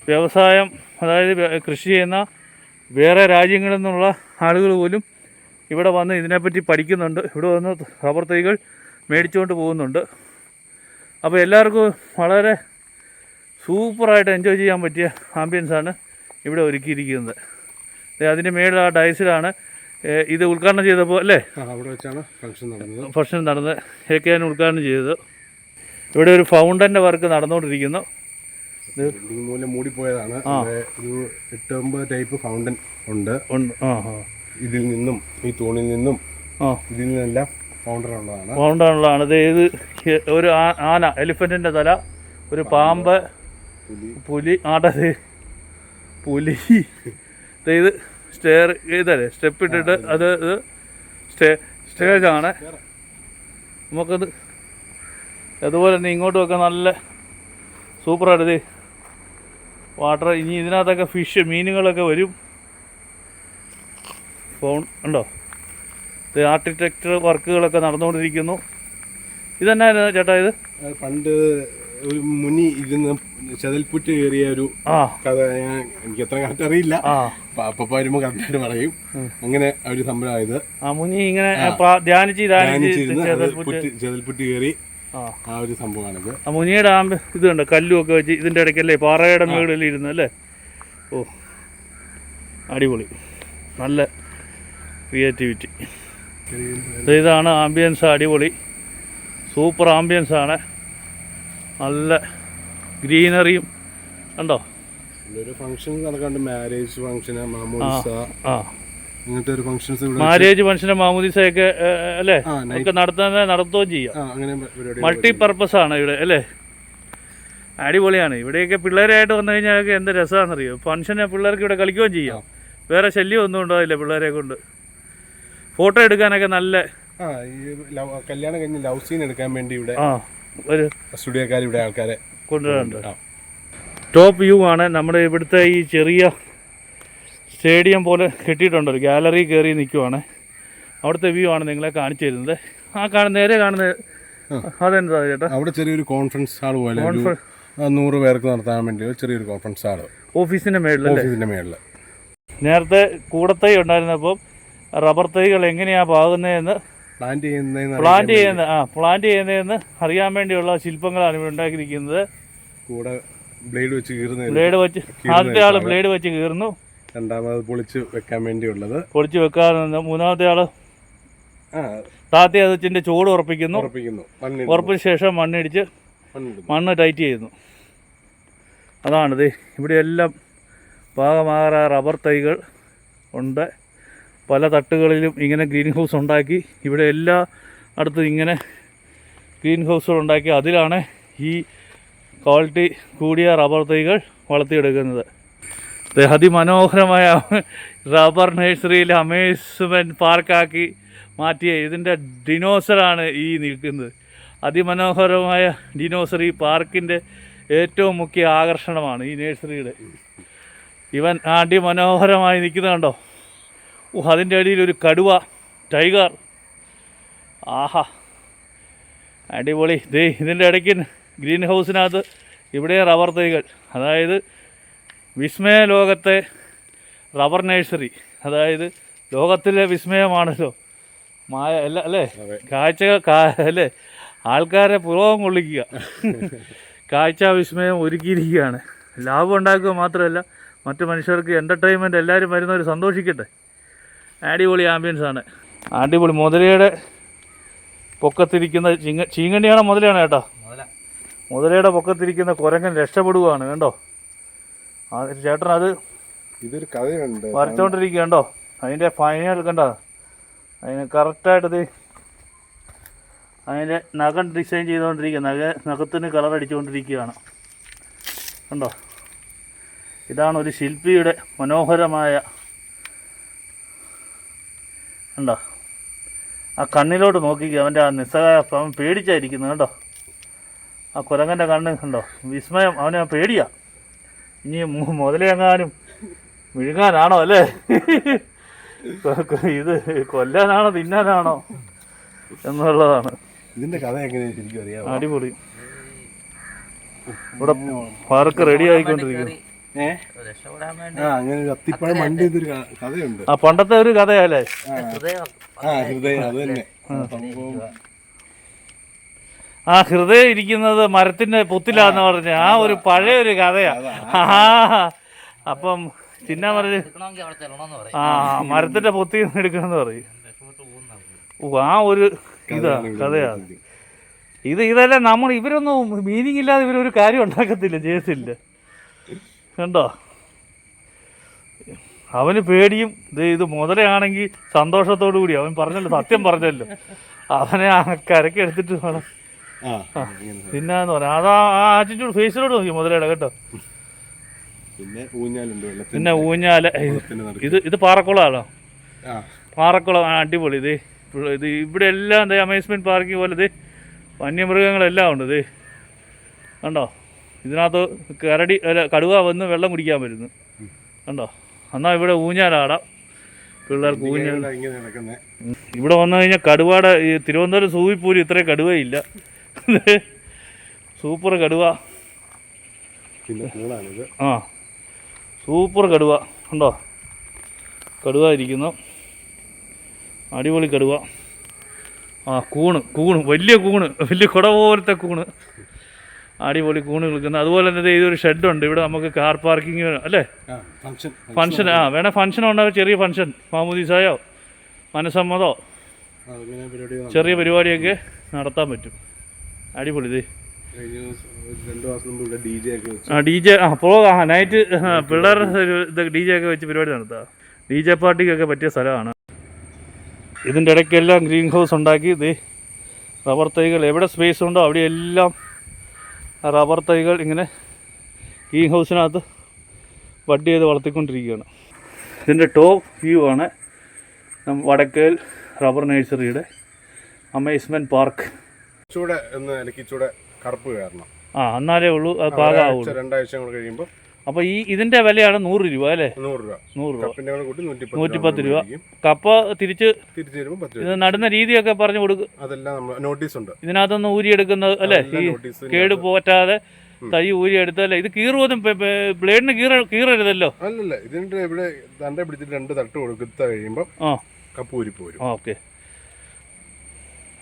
വ്യവസായം, അതായത് കൃഷി ചെയ്യുന്ന വേറെ രാജ്യങ്ങളിൽ നിന്നുള്ള ആളുകൾ പോലും ഇവിടെ വന്ന് ഇതിനെപ്പറ്റി പഠിക്കുന്നുണ്ട്. ഇവിടെ വന്ന് റബ്ബർ തൈകൾ മേടിച്ചുകൊണ്ട് പോകുന്നുണ്ട്. അപ്പോൾ എല്ലാവർക്കും വളരെ സൂപ്പറായിട്ട് എൻജോയ് ചെയ്യാൻ പറ്റിയ ആംബിയൻസാണ് ഇവിടെ ഒരുക്കിയിരിക്കുന്നത്. അതിൻ്റെ മേളിൽ ആ ഡൈസിലാണ് ഇത് ഉദ്ഘാടനം ചെയ്തപ്പോൾ അല്ലേ, അവിടെ വെച്ചാണ് ഫംഗ്ഷൻ നടന്ന് ഏക്കാൻ ഉദ്ഘാടനം ചെയ്തത്. ഇവിടെ ഒരു ഫൗണ്ടൻ്റെ വർക്ക് നടന്നുകൊണ്ടിരിക്കുന്നു. മൂലം മൂടിപ്പോയതാണ്. ഒരു 8-9 ടൈപ്പ് ഫൗണ്ടൻ ഉണ്ട്. ഇതിൽ നിന്നും ഈ തൂണിൽ നിന്നും ഇതിൽ നിന്നെല്ലാം ഫൗണ്ടനുള്ളതാണ്. ഇത് ഒരു ആന, എലിഫൻറ്റിൻ്റെ തല, ഒരു പാമ്പ്, പുലി, പുലി. ഇത് ഇതല്ലേ സ്റ്റെപ്പ് ഇട്ടിട്ട് അത് സ്റ്റേജാണ്. നമുക്കത് അതുപോലെ തന്നെ ഇങ്ങോട്ടുമൊക്കെ നല്ല സൂപ്പറായിട്ട് വാട്ടർ. ഇനി ഇതിനകത്തൊക്കെ ഫിഷ്, മീനുകളൊക്കെ വരും. ഉണ്ടോ, ഇത് ആർക്കിടെക്ചർ വർക്കുകളൊക്കെ നടന്നുകൊണ്ടിരിക്കുന്നു. ഇതെന്നായിരുന്നു ചേട്ടാ? ഇത് പണ്ട് ഒരു മുനി ഇരുന്ന് ചതൽപുറ്റ് കയറിയ ഒരു കഥ. എനിക്ക് എത്ര കറക്റ്റ് അറിയില്ല, അപ്പൊ വരുമ്പോ കറക്റ്റായിട്ട് പറയും. അങ്ങനെ ഒരു സംഭവമായത്. മുനി ഇങ്ങനെ ധ്യാനിച്ച് ചതൽപുറ്റ് കയറി ആ ഒരു സംഭവമാണിത്. മുനിയുടെ ഇതുണ്ട്, കല്ലുമൊക്കെ വെച്ച് ഇതിൻ്റെ ഇടയ്ക്കല്ലേ, പാറയുടെ മുകളിൽ ഇരുന്ന് അല്ലേ. ഓ, അടിപൊളി, നല്ല ക്രിയേറ്റിവിറ്റി. ഇതാണ് ആംബിയൻസ്, അടിപൊളി സൂപ്പർ ആംബിയൻസാണ്. നല്ല ഗ്രീനറിയും കണ്ടോ. ഒരു ഫംഗ്ഷൻ നടക്കാണ്ട്, മാരേജ് ഫംഗ്ഷന്, മാമോദിസ, അങ്ങനത്തെ ഒരു ഫംഗ്ഷൻസ്, മാരേജ് ഫംഗ്ഷന്, മാമോദിസയൊക്കെ അല്ലേ ഒക്കെ നടത്തുകയും ചെയ്യാം. മൾട്ടിപർപ്പസ് ആണ് ഇവിടെ അല്ലേ. അടിപൊളിയാണ്. ഇവിടെയൊക്കെ പിള്ളേരായിട്ട് വന്നു കഴിഞ്ഞാൽ എന്ത് രസമാണെന്നറിയോ. ഫംഗ്ഷന് പിള്ളേർക്ക് ഇവിടെ കളിക്കുകയും ചെയ്യാം. വേറെ ശല്യം ഒന്നും ഉണ്ടാവില്ല പിള്ളേരെ കൊണ്ട്. ഫോട്ടോ എടുക്കാനൊക്കെ നല്ല, കല്യാണം കഴിഞ്ഞ് ലവ് സീൻ എടുക്കാൻ വേണ്ടി ഇവിടെ ഒരു സ്റ്റുഡിയോക്കാർ ഇവിടെ ആൾക്കാരെ കൊണ്ടുവരുന്നുണ്ട്. ടോപ്പ് വ്യൂ ആണ്. നമ്മുടെ ഇവിടുത്തെ ഈ ചെറിയ സ്റ്റേഡിയം പോലെ കെട്ടിയിട്ടുണ്ട്, ഒരു ഗാലറി കയറി നിൽക്കുവാണ്. അവിടുത്തെ വ്യൂ ആണ് നിങ്ങളെ കാണിച്ചു തരുന്നത്. നേരെ കാണുന്നത് അതെന്താ ചേട്ടാ? അവിടെ ചെറിയൊരു കോൺഫറൻസ് ഹാൾ പോലെ 100 പേർക്ക് നടത്താൻ വേണ്ടി ചെറിയൊരു കോൺഫറൻസ് ഹാൾ ഓഫീസിൻ്റെ മേളിൽ. നേരത്തെ കൂടത്തൈ ഉണ്ടായിരുന്നപ്പോൾ റബ്ബർ തൈകൾ എങ്ങനെയാണ് പാകുന്നതെന്ന് പ്ലാന്റ് ചെയ്യുന്നതെന്ന് അറിയാൻ വേണ്ടിയുള്ള ശില്പങ്ങളാണ് ഇവിടെ ഉണ്ടാക്കിയിരിക്കുന്നത്. ബ്ലേഡ് വെച്ച് ആദ്യത്തെ ആള് ബ്ലേഡ് വെച്ച് കീറുന്നു, രണ്ടാമത് പൊളിച്ച് വെക്കാൻ വേണ്ടിയുള്ളത് പൊളിച്ച് വെക്കാറുണ്ട്, മൂന്നാമത്തെ ആള് താത്തി അതിൻ്റെ ചൂട് ഉറപ്പിക്കുന്നു. ഉറപ്പിച്ച ശേഷം മണ്ണിടിച്ച് മണ്ണ് ടൈറ്റ് ചെയ്യുന്നു. അതാണിത്. ഇവിടെയെല്ലാം പാകമാകാറ റബ്ബർ തൈകൾ ഉണ്ട്. പല തട്ടുകളിലും ഇങ്ങനെ ഗ്രീൻ ഹൗസ് ഉണ്ടാക്കി, ഇവിടെ എല്ലാ അടുത്തും ഇങ്ങനെ ഗ്രീൻ ഹൗസുകൾ ഉണ്ടാക്കി അതിലാണ് ഈ ക്വാളിറ്റി കൂടിയ റബ്ബർ തൈകൾ വളർത്തിയെടുക്കുന്നത്. അതിമനോഹരമായ റബ്ബർ നഴ്സറിയിൽ അമ്യൂസ്മെൻറ്റ് പാർക്കാക്കി മാറ്റിയ ഇതിൻ്റെ ഡിനോസറാണ് ഈ നിൽക്കുന്നത്. അതിമനോഹരമായ ഡിനോസർ ഈ പാർക്കിൻ്റെ ഏറ്റവും മുഖ്യ ആകർഷണമാണ് ഈ നഴ്സറിയുടെ. ഇവൻ അതിമനോഹരമായി നിൽക്കുന്നത് കണ്ടോ. അതിൻ്റെ അടിയിൽ ഒരു കടുവ, ടൈഗർ. ആഹാ, അടിപൊളി. ഇതിൻ്റെ ഇടയ്ക്ക് ഗ്രീൻ ഹൗസിനകത്ത് ഇവിടെ റബ്ബർ തൈകൾ, അതായത് വിസ്മയ ലോകത്തെ റബ്ബർ നഴ്സറി, അതായത് ലോകത്തിലെ വിസ്മയമാണല്ലോ മായ അല്ലേ, അല്ലേ, ആൾക്കാരെ പുറകം കൊള്ളിക്കുക. കാഴ്ച വിസ്മയം ഒരുക്കിയിരിക്കുകയാണ്. ലാഭം ഉണ്ടാക്കുക മാത്രമല്ല മറ്റു മനുഷ്യർക്ക് എൻ്റർടൈൻമെൻറ്റ്, എല്ലാവരും വരുന്നവർ സന്തോഷിക്കട്ടെ. അടിപൊളി ആംബിയൻസ് ആണ്. അടിപൊളി മുതലയുടെ പൊക്കത്തിരിക്കുന്ന ചീങ്കണ്ണിയാണോ മുതലയാണോ ചേട്ടാ? മുതലയുടെ പൊക്കത്തിരിക്കുന്ന കുരങ്ങൻ രക്ഷപ്പെടുകയാണ്. കണ്ടോ ചേട്ടൻ അത് ഇതൊരു കഥയുണ്ട് വരച്ചോണ്ടിരിക്കുക. കണ്ടോ അതിൻ്റെ ഫൈനൽ കണ്ടോ, അതിന് കറക്റ്റായിട്ട് അതിൻ്റെ നഖം ഡിസൈൻ ചെയ്തുകൊണ്ടിരിക്കുക, നഖത്തിന് കളർ അടിച്ചുകൊണ്ടിരിക്കുകയാണ്. കണ്ടോ, ഇതാണ് ഒരു ശില്പിയുടെ മനോഹരമായ, കണ്ടോ ആ കണ്ണിലോട്ട് നോക്കിക്കുക, അവൻ്റെ ആ നിസ്സഹായ, അവൻ പേടിച്ചായിരിക്കുന്നത്. കണ്ടോ ആ കുരങ്ങൻ്റെ കണ്ണ് കണ്ടോ, വിസ്മയം, അവന് പേടിയാ. ഇനി മുതലെങ്ങാനും വിഴുങ്ങാനാണോ അല്ലേ, ഇത് കൊല്ലാനാണോ തിന്നാനാണോ എന്നുള്ളതാണ്. ഇതിന്റെ കഥ എങ്ങനെയാ ശരിക്കും അറിയാം? അടിപൊളി. ഇവിടെ പാർക്ക് റെഡി ആയിക്കൊണ്ടിരിക്കുന്നു. അങ്ങനെ ഒരു അത്തിപ്പഴം മണ്ടി ഇതൊരു കഥയുണ്ട്. ആ പണ്ടത്തെ ഒരു കഥയല്ലേ? ഹൃദയം അത് തന്നെ. ആ ഹൃദയം ഇരിക്കുന്നത് മരത്തിന്റെ പൊത്തിലാന്ന് പറഞ്ഞ ആ ഒരു പഴയ ഒരു കഥയാ. അപ്പം തിന്നാൻ പറഞ്ഞ് ആ മരത്തിന്റെ പൊത്തി എടുക്കണമെന്ന് പറയും. ആ ഒരു ഇതാ കഥയാ ഇതെല്ലാം നമ്മൾ ഇവരൊന്നും മീനിങ് ഇല്ലാതെ ഇവരൊരു കാര്യം ഉണ്ടാക്കത്തില്ല, ചെയ്യത്തില്ല. കണ്ടോ അവന് പേടിയും. ഇത് മുതലാണെങ്കിൽ സന്തോഷത്തോടു കൂടി അവൻ പറഞ്ഞല്ലോ, സത്യം പറഞ്ഞല്ലോ, അവനെ ആ കരക്ക് എടുത്തിട്ട് വേണം തിന്നാന്ന് പറയാം. അതാ ആ ആറ്റിറ്റ്യൂഡ് ഫേസിലോട്ട് നോക്കി മുതലയുടെ. കേട്ടോ പിന്നെ ഊഞ്ഞാല്. ഇത് പാറക്കുളമാണോ? പാറക്കുളം അടിപൊളി. ഇത് ഇവിടെ എല്ലാം എന്താ അമ്യൂസ്മെൻറ്റ് പാർക്ക് പോലെ ഇത് വന്യമൃഗങ്ങളെല്ലാം ഉണ്ട്. ഇത് കണ്ടോ, ഇതിനകത്ത് കടുവ വന്ന് വെള്ളം കുടിക്കാൻ വരുന്നു. കണ്ടോ, എന്നാൽ ഇവിടെ ഊഞ്ഞാലാടാം പിള്ളേർക്ക്. ഊഞ്ഞാൽ ഇവിടെ വന്നു കഴിഞ്ഞാൽ കടുവയുടെ ഈ തിരുവനന്തപുരം സൂവിൽ പോലും ഇത്രയും കടുവയില്ല. സൂപ്പർ കടുവ. ആ സൂപ്പർ കടുവ. കണ്ടോ കടുവ ഇരിക്കുന്നു, അടിപൊളി കടുവ. ആ കൂണ് വലിയ കുട പോലത്തെ കൂണ്, അടിപൊളി കൂണ് നിൽക്കുന്നത്. അതുപോലെ തന്നെ ഇതൊരു ഷെഡുണ്ട് ഇവിടെ, നമുക്ക് കാർ പാർക്കിങ് അല്ലേ, ഫംഗ്ഷൻ. വേണേൽ ഫംഗ്ഷൻ ഉണ്ടാവും, ചെറിയ ഫംഗ്ഷൻ, മാമോദീസായോ മനസ്സമ്മതോ ചെറിയ പരിപാടിയൊക്കെ നടത്താൻ പറ്റും. അടിപൊളി. ഇത് DJ നൈറ്റ് പിള്ളേരുടെ DJ ഒക്കെ വെച്ച് പരിപാടി നടത്താം. DJ പാർട്ടിക്കൊക്കെ പറ്റിയ സ്ഥലമാണ്. ഇതിൻ്റെ ഇടയ്ക്കെല്ലാം ഗ്രീൻ ഹൗസ് ഉണ്ടാക്കി. ഇത് റബ്ബർ തൈകൾ എവിടെ സ്പേസ് ഉണ്ടോ അവിടെയെല്ലാം റബ്ബർ തൈകൾ ഇങ്ങനെ ഗ്രീൻ ഹൗസിനകത്ത് ബഡ് ചെയ്ത് വളർത്തിക്കൊണ്ടിരിക്കുകയാണ്. ഇതിൻ്റെ ടോപ്പ് വ്യൂ ആണ് വടക്കേൽ റബ്ബർ നഴ്സറിയുടെ അമ്യൂസ്മെൻറ്റ് പാർക്ക്. കറുപ്പ് കാരണം എന്നാലേ ഉള്ളൂ അത് പാകമാവുള്ളൂ. 2 ആഴ്ച കഴിയുമ്പോൾ. അപ്പോൾ ഇതിൻ്റെ വിലയാണ് 100 രൂപ അല്ലേ? 100 രൂപ. 110 രൂപ. കപ്പ തിരിച്ച് ഇത് നടുന്ന രീതിയൊക്കെ പറഞ്ഞു കൊടുക്കും. അതെല്ലാം നോട്ടീസ് ഉണ്ട് ഇതിനകത്തൊന്ന് ഊരിയെടുക്കുന്നത് അല്ലേ, ഈ കേട് പോറ്റാതെ തൈ ഊരിയെടുത്തല്ലേ. ഇത് കീറുവതും ബ്ലേഡിന് കീറരുതല്ലോ. അല്ലല്ല, ഇതിന്റെ ഇവിടെ തണ്ട പിടിച്ചിട്ട് 2 തട്ട് കൊടുത്ത കഴിയുമ്പോൾ കപ്പ് ഊരി പോരും. ഓക്കെ,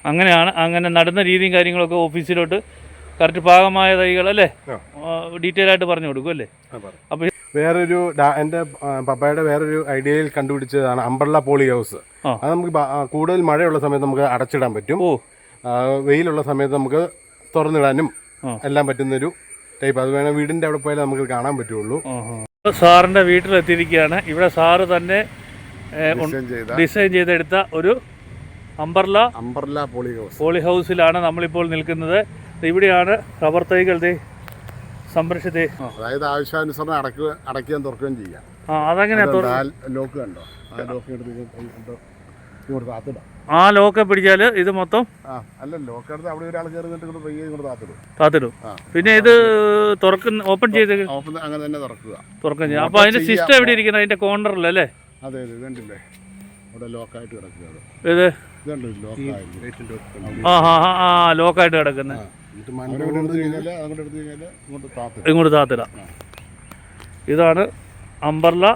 അങ്ങനെയാണ്. അങ്ങനെ നടുന്ന രീതിയും കാര്യങ്ങളൊക്കെ ഓഫീസിലോട്ട് കറക്റ്റ് പാകമായ തൈകൾ അല്ലേ ഡീറ്റെയിൽ ആയിട്ട് പറഞ്ഞു കൊടുക്കും അല്ലേ. അപ്പോൾ വേറൊരു എൻ്റെ പപ്പായുടെ വേറൊരു ഐഡിയയിൽ കണ്ടുപിടിച്ചതാണ് അംബ്രല്ല പോളി ഹൗസ്. അത് നമുക്ക് കൂടുതൽ മഴയുള്ള സമയത്ത് നമുക്ക് അടച്ചിടാൻ പറ്റും, വെയിലുള്ള സമയത്ത് നമുക്ക് തുറന്നിടാനും എല്ലാം പറ്റുന്നൊരു ടൈപ്പ്. അത് വേണം വീടിൻ്റെ അവിടെ പോയാലേ നമുക്ക് കാണാൻ പറ്റുള്ളൂ. സാറിൻ്റെ വീട്ടിലെത്തിയിരിക്കുകയാണ്. ഇവിടെ സാറ് തന്നെ ഡിസൈൻ ചെയ്തെടുത്ത ഒരു അംബ്രല്ല പോളി ഹൗസിലാണ് നമ്മളിപ്പോൾ നിൽക്കുന്നത്. ഇവിടെയാണ് റബ്ബർ തൈകൾ സംരക്ഷിച്ച്, അതായത് ആവശ്യാനുസരണം അടയ്ക്കുകയും തുറക്കുകയും ചെയ്യാം. അതങ്ങനെ ലോക്ക് കണ്ടോ, ആ ലോക്ക് എടുത്ത് ആ ലോക്കെ പിടിച്ചാൽ ഇത് മൊത്തം അല്ല ലോക്ക് എടുത്ത് അവിടെ ഒരാൾ കയറിട്ട് താത്തിടും. പിന്നെ ഇത് ഓപ്പൺ ചെയ്ത് അങ്ങനെ തന്നെ തുറക്കുകയും ചെയ്യാം. അപ്പോൾ അതിന്റെ സിസ്റ്റം എവിടെ ഇരിക്കുന്നത്? അതിന്റെ കോർണറിലല്ലേ? അതെ ഇത് കണ്ടില്ലേ, അവിടെ ലോക്കായിട്ട് കിടക്കുക. ഇത് ലോക്കായിട്ട് കിടക്കുന്നത് ഇങ്ങോട്ട് താത്തിടാം. ഇതാണ് അംബ്രല്ല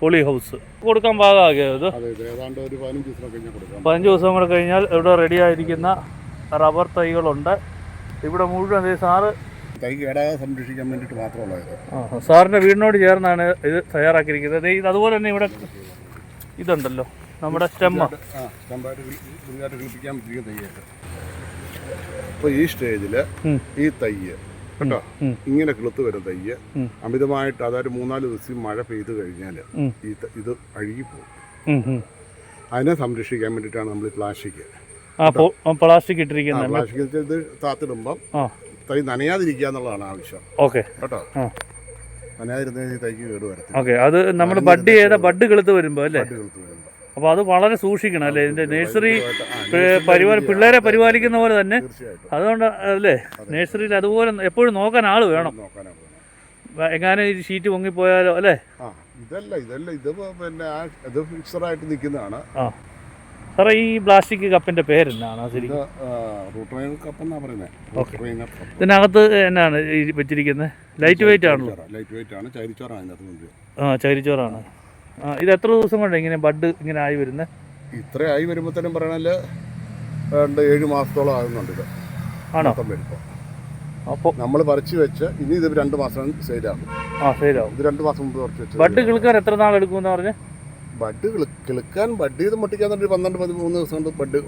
പോളി ഹൗസ്. കൊടുക്കാൻ പാകമാക്കിയത് 15 ദിവസം കൂടെ കഴിഞ്ഞാൽ ഇവിടെ റെഡി ആയിരിക്കുന്ന റബ്ബർ തൈകളുണ്ട്. ഇവിടെ മുഴുവൻ സാറ് തൈ കേടാതെ സംരക്ഷിക്കാൻ വേണ്ടിയിട്ട് മാത്രമുള്ളത്. സാറിൻ്റെ വീടിനോട് ചേർന്നാണ് ഇത് തയ്യാറാക്കിയിരിക്കുന്നത്. ഇത് അതുപോലെ തന്നെ ഇവിടെ ഇതുണ്ടല്ലോ നമ്മുടെ സ്റ്റെമ്മ. സ്റ്റമ്പായിട്ട് പുതിയതായിട്ട് കിളിപ്പിക്കാൻ പറ്റിയ തയ്യായിട്ട്. അപ്പോൾ ഈ സ്റ്റേജിൽ ഈ തയ്യ് കേട്ടോ ഇങ്ങനെ കിളുത്ത് വരും തയ്യ് അമിതമായിട്ട് അതായത് 3-4 ദിവസം മഴ പെയ്ത് കഴിഞ്ഞാൽ ഇത് അഴുകിപ്പോകും. അതിനെ സംരക്ഷിക്കാൻ വേണ്ടിയിട്ടാണ് നമ്മൾ ഈ പ്ലാസ്റ്റിക് ഇട്ടിരിക്കുന്നത്. പ്ലാസ്റ്റിക് ഇത് താത്തിടുമ്പം തൈ നനയാതിരിക്കുക എന്നുള്ളതാണ് ആവശ്യം. ഓക്കെ കേട്ടോ നനയാതിരുന്ന തൈക്ക് കേട് വരത്തില്ല. ഓക്കെ, അത് നമ്മൾ ബഡ് കിളുത്ത് വരുമ്പോൾ അല്ലേ? കിളുത്ത് വരുമ്പോൾ അപ്പോൾ അത് വളരെ സൂക്ഷിക്കണം അല്ലേ? ഇതിൻ്റെ നഴ്സറി പിള്ളേരെ പരിപാലിക്കുന്ന പോലെ തന്നെ. അതുകൊണ്ട് അല്ലേ നഴ്സറിയിൽ അതുപോലെ എപ്പോഴും നോക്കാൻ ആൾ വേണം. എങ്ങാനും ഈ ഷീറ്റ് പൊങ്ങിപ്പോയാലോ അല്ലേ? ഇതല്ല ഇത് പിന്നെ ഇത് ഫിക്സറായിട്ട് നിൽക്കുന്നതാണ്. സാറേ ഈ പ്ലാസ്റ്റിക് കപ്പിൻ്റെ പേരെന്നാണ് ശരിക്കും? ഇതിനകത്ത് എന്നാണ് ഈ വെച്ചിരിക്കുന്നത്? ലൈറ്റ് വെയിറ്റ് ആണല്ലോ. ലൈറ്റ് വെയിറ്റ് ആണ്, ചരിച്ചോറാണ്. ചരിച്ചോറാണ്. ഇത് എത്ര ദിവസം കൊണ്ട് ഇങ്ങനെ ബഡ് ഇങ്ങനെ ആയി വരുന്നത്? ഇത്ര ആയി വരുമ്പോഴത്തേനും പറയണത് 7 മാസത്തോളം ആകുന്നുണ്ട് ഇത്. ആണോ? വരുമ്പോൾ അപ്പോൾ നമ്മൾ പറിച്ച് വെച്ച് ഇനി ഇത് 2 മാസം സെയിലാകും. സെയിലാവും. ഇത് 2 മാസം മുമ്പ് പറിച്ച് വെച്ച്. ബഡ് കിളുക്കാൻ എത്ര നാൾ എടുക്കുമെന്ന് പറഞ്ഞ്? ബഡ് കിളുക്കാൻ ബഡ് ചെയ്ത് മുട്ടിക്കാൻ 12-13 ദിവസം കൊണ്ട് ബഡ്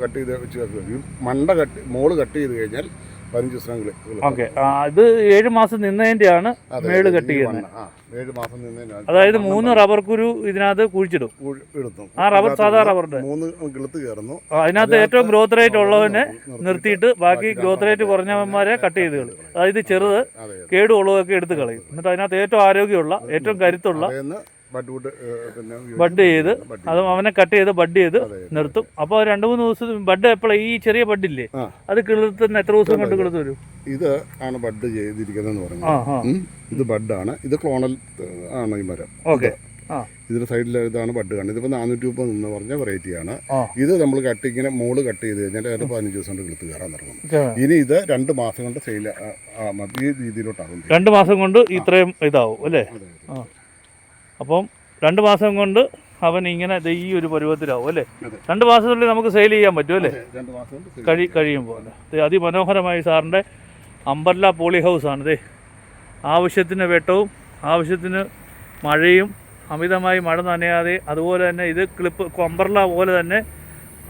കട്ട് ചെയ്ത് വെച്ച് വെക്കും. മണ്ട മോള് കട്ട് ചെയ്ത് കഴിഞ്ഞാൽ 15 ദിവസം. ഓക്കെ, ഇത് 7 മാസം നിന്നതിൻ്റെയാണ് മേള് കട്ട് ചെയ്യുന്നത്. 7 മാസം നിന്നതിനാണ്. അതായത് 3 റബ്ബർ കുരു ഇതിനകത്ത് കുഴിച്ചിടും. ആ റബ്ബർ സാധാ റബ്ബറിന്റെ 3 കിളുത്ത് കയറുന്നു. അതിനകത്ത് ഏറ്റവും ഗ്രോത്ത് റേറ്റ് ഉള്ളവനെ നിർത്തിയിട്ട് ബാക്കി ഗ്രോത്ത് റേറ്റ് കുറഞ്ഞവന്മാരെ കട്ട് ചെയ്ത് കളയും. അതായത് ചെറുത് കേടുള്ളതൊക്കെ എടുത്ത് കളയും. എന്നിട്ട് അതിനകത്ത് ഏറ്റവും ആരോഗ്യമുള്ള ഏറ്റവും കരുത്തുള്ള ബഡ് ചെയ്ത് അത് അവനെ കട്ട് ചെയ്ത് ബഡ് ചെയ്ത് നിർത്തും. അപ്പോൾ 2-3 ദിവസം ബഡ് എപ്പോഴും ഈ ചെറിയ ബഡില്ലേ അത് കിളുത്തുന്ന എത്ര ദിവസം കൊണ്ട് കിളുത്ത് വരും? ഇത് ആണ് ബഡ് ചെയ്തിരിക്കുന്നതെന്ന് പറഞ്ഞു. ഇത് ബഡാണ്. ഇത് ക്ലോണൽ ആണ് ഈ മരം. ഓക്കെ, ഇതിന്റെ സൈഡിൽ ഇതാണ് ബഡ് കാണുന്നത്. ഇതിപ്പോൾ 430 എന്ന് പറഞ്ഞ വെറൈറ്റിയാണ്. ഇത് നമ്മൾ ഇങ്ങനെ മോള് കട്ട് ചെയ്ത് കഴിഞ്ഞാൽ അതിന് 15 ദിവസം കൊണ്ട് കിളുത്ത് കയറാൻ തുടങ്ങും. ഇനി ഇത് 2 മാസം കൊണ്ട് സെയിൽ ഈ രീതിയിലോട്ടാകും. 2 മാസം കൊണ്ട് ഇത്രയും ഇതാവും അല്ലേ? അപ്പം 2 മാസം കൊണ്ട് അവൻ ഇങ്ങനെ ഈ ഒരു പരുവത്തിലാവും അല്ലേ? 2 മാസത്തിനുള്ളിൽ നമുക്ക് സെയിൽ ചെയ്യാൻ പറ്റും അല്ലേ? കഴിയുമ്പോൾ അതിമനോഹരമായി സാറിൻ്റെ അംബർല പോളി ഹൗസാണിത്. ആവശ്യത്തിന് വെട്ടവും ആവശ്യത്തിന് മഴയും അമിതമായി മഴ നനയാതെ അതുപോലെ തന്നെ ഇത് അംബർല പോലെ തന്നെ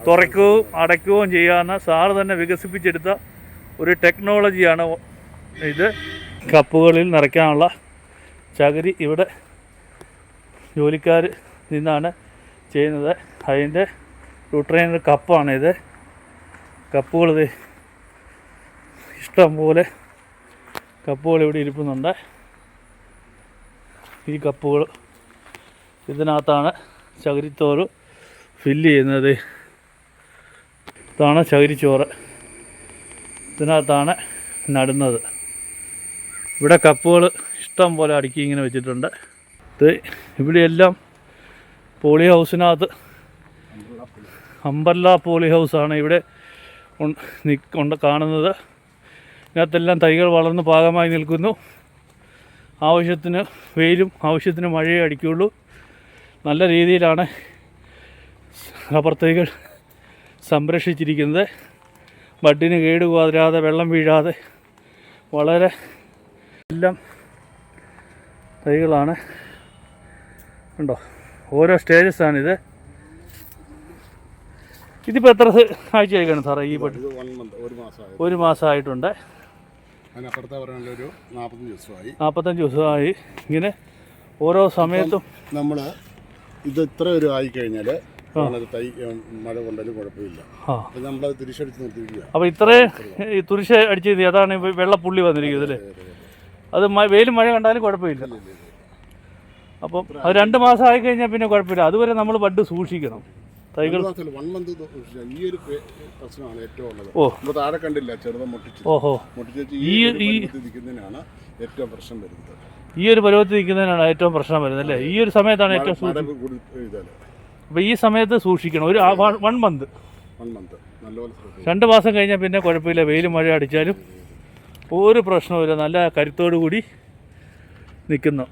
തുറക്കുകയും അടയ്ക്കുകയും ചെയ്യാവുന്ന സാറ് തന്നെ വികസിപ്പിച്ചെടുത്ത ഒരു ടെക്നോളജിയാണ് ഇത്. കപ്പുകളിൽ നിറയ്ക്കാനുള്ള ചകിരി ഇവിടെ ജോലിക്കാർ നിന്നാണ് ചെയ്യുന്നത്. അതിൻ്റെ ന്യൂട്രിയൻ്റ് കപ്പാണിത്. കപ്പുകൾ ഇഷ്ടം പോലെ കപ്പുകൾ ഇവിടെ ഇരിക്കുന്നുണ്ട്. ഈ കപ്പുകൾ ഇതിനകത്താണ് ചകിരിത്തോറ് ഫില്ല് ചെയ്യുന്നത്. ഇതാണ് ചകിരിച്ചോറ്. ഇതിനകത്താണ് നടുന്നത്. ഇവിടെ കപ്പുകൾ ഇഷ്ടം പോലെ അടുക്കി ഇങ്ങനെ വെച്ചിട്ടുണ്ട്. ഇവിടെയെല്ലാം പോളി ഹൗസിനകത്ത് അംബർല പോളി ഹൗസാണ് ഇവിടെ കാണുന്നത്. ഇതിനകത്തെല്ലാം തൈകൾ വളർന്ന് പാകമായി നിൽക്കുന്നു. ആവശ്യത്തിന് വെയിലും ആവശ്യത്തിന് മഴയും അടിക്കുകയുള്ളൂ. നല്ല രീതിയിലാണ് റബ്ബർ തൈകൾ സംരക്ഷിച്ചിരിക്കുന്നത്. ബഡിന് കേടുകൂടാതെ വെള്ളം വീഴാതെ വളരെ എല്ലാം തൈകളാണ്. ഉണ്ടോ? ഓരോ സ്റ്റേജസാണിത്. ഇതിപ്പോൾ എത്ര ആഴ്ച കഴിക്കണം സാറേ ഈ ബഡ്? 1 മാസമായിട്ടുണ്ട്. 45 ദിവസമായി. ഇങ്ങനെ ഓരോ സമയത്തും നമ്മൾ ഇത് ഇത്ര ഒരു ആയി കഴിഞ്ഞാൽ തൈ മഴ കൊണ്ടാലും കുഴപ്പമില്ല. നമ്മളത് തിരിച്ചടിച്ച് നിർത്തിയിരിക്കുക. അപ്പോൾ ഇത്രയും ഈ തുരിശ അടിച്ചത് അതാണ് വെള്ളപ്പുള്ളി വന്നിരിക്കുന്നത് അല്ലേ? അത് വെയിലും മഴ കണ്ടാലും കുഴപ്പമില്ല. അപ്പം അത് 2 മാസം ആയി കഴിഞ്ഞാൽ പിന്നെ കുഴപ്പമില്ല. അതുവരെ നമ്മൾ ബഡ് സൂക്ഷിക്കണം. തൈകൾ 1 മന്ത് ഈ ഒരു പ്രശ്നമാണ് ഏറ്റവും ഉള്ളത്. താഴെ കണ്ടില്ല ചെറുത് നിൽക്കുന്നതിനാണ് ഏറ്റവും പ്രശ്നം വരുന്നത്. ഈ ഒരു പരുവത്തിൽ നിൽക്കുന്നതിനാണ് ഏറ്റവും പ്രശ്നം വരുന്നത് അല്ലേ? ഈ ഒരു സമയത്താണ് ഏറ്റവും അപ്പോൾ ഈ സമയത്ത് സൂക്ഷിക്കണം. ഒരു 1 മന്ത് നല്ലപോലെ 2 മാസം കഴിഞ്ഞാൽ പിന്നെ കുഴപ്പമില്ല. വെയിലും മഴ അടിച്ചാലും ഒരു പ്രശ്നവുമില്ല. നല്ല കരുത്തോടു കൂടി നിൽക്കുന്നു.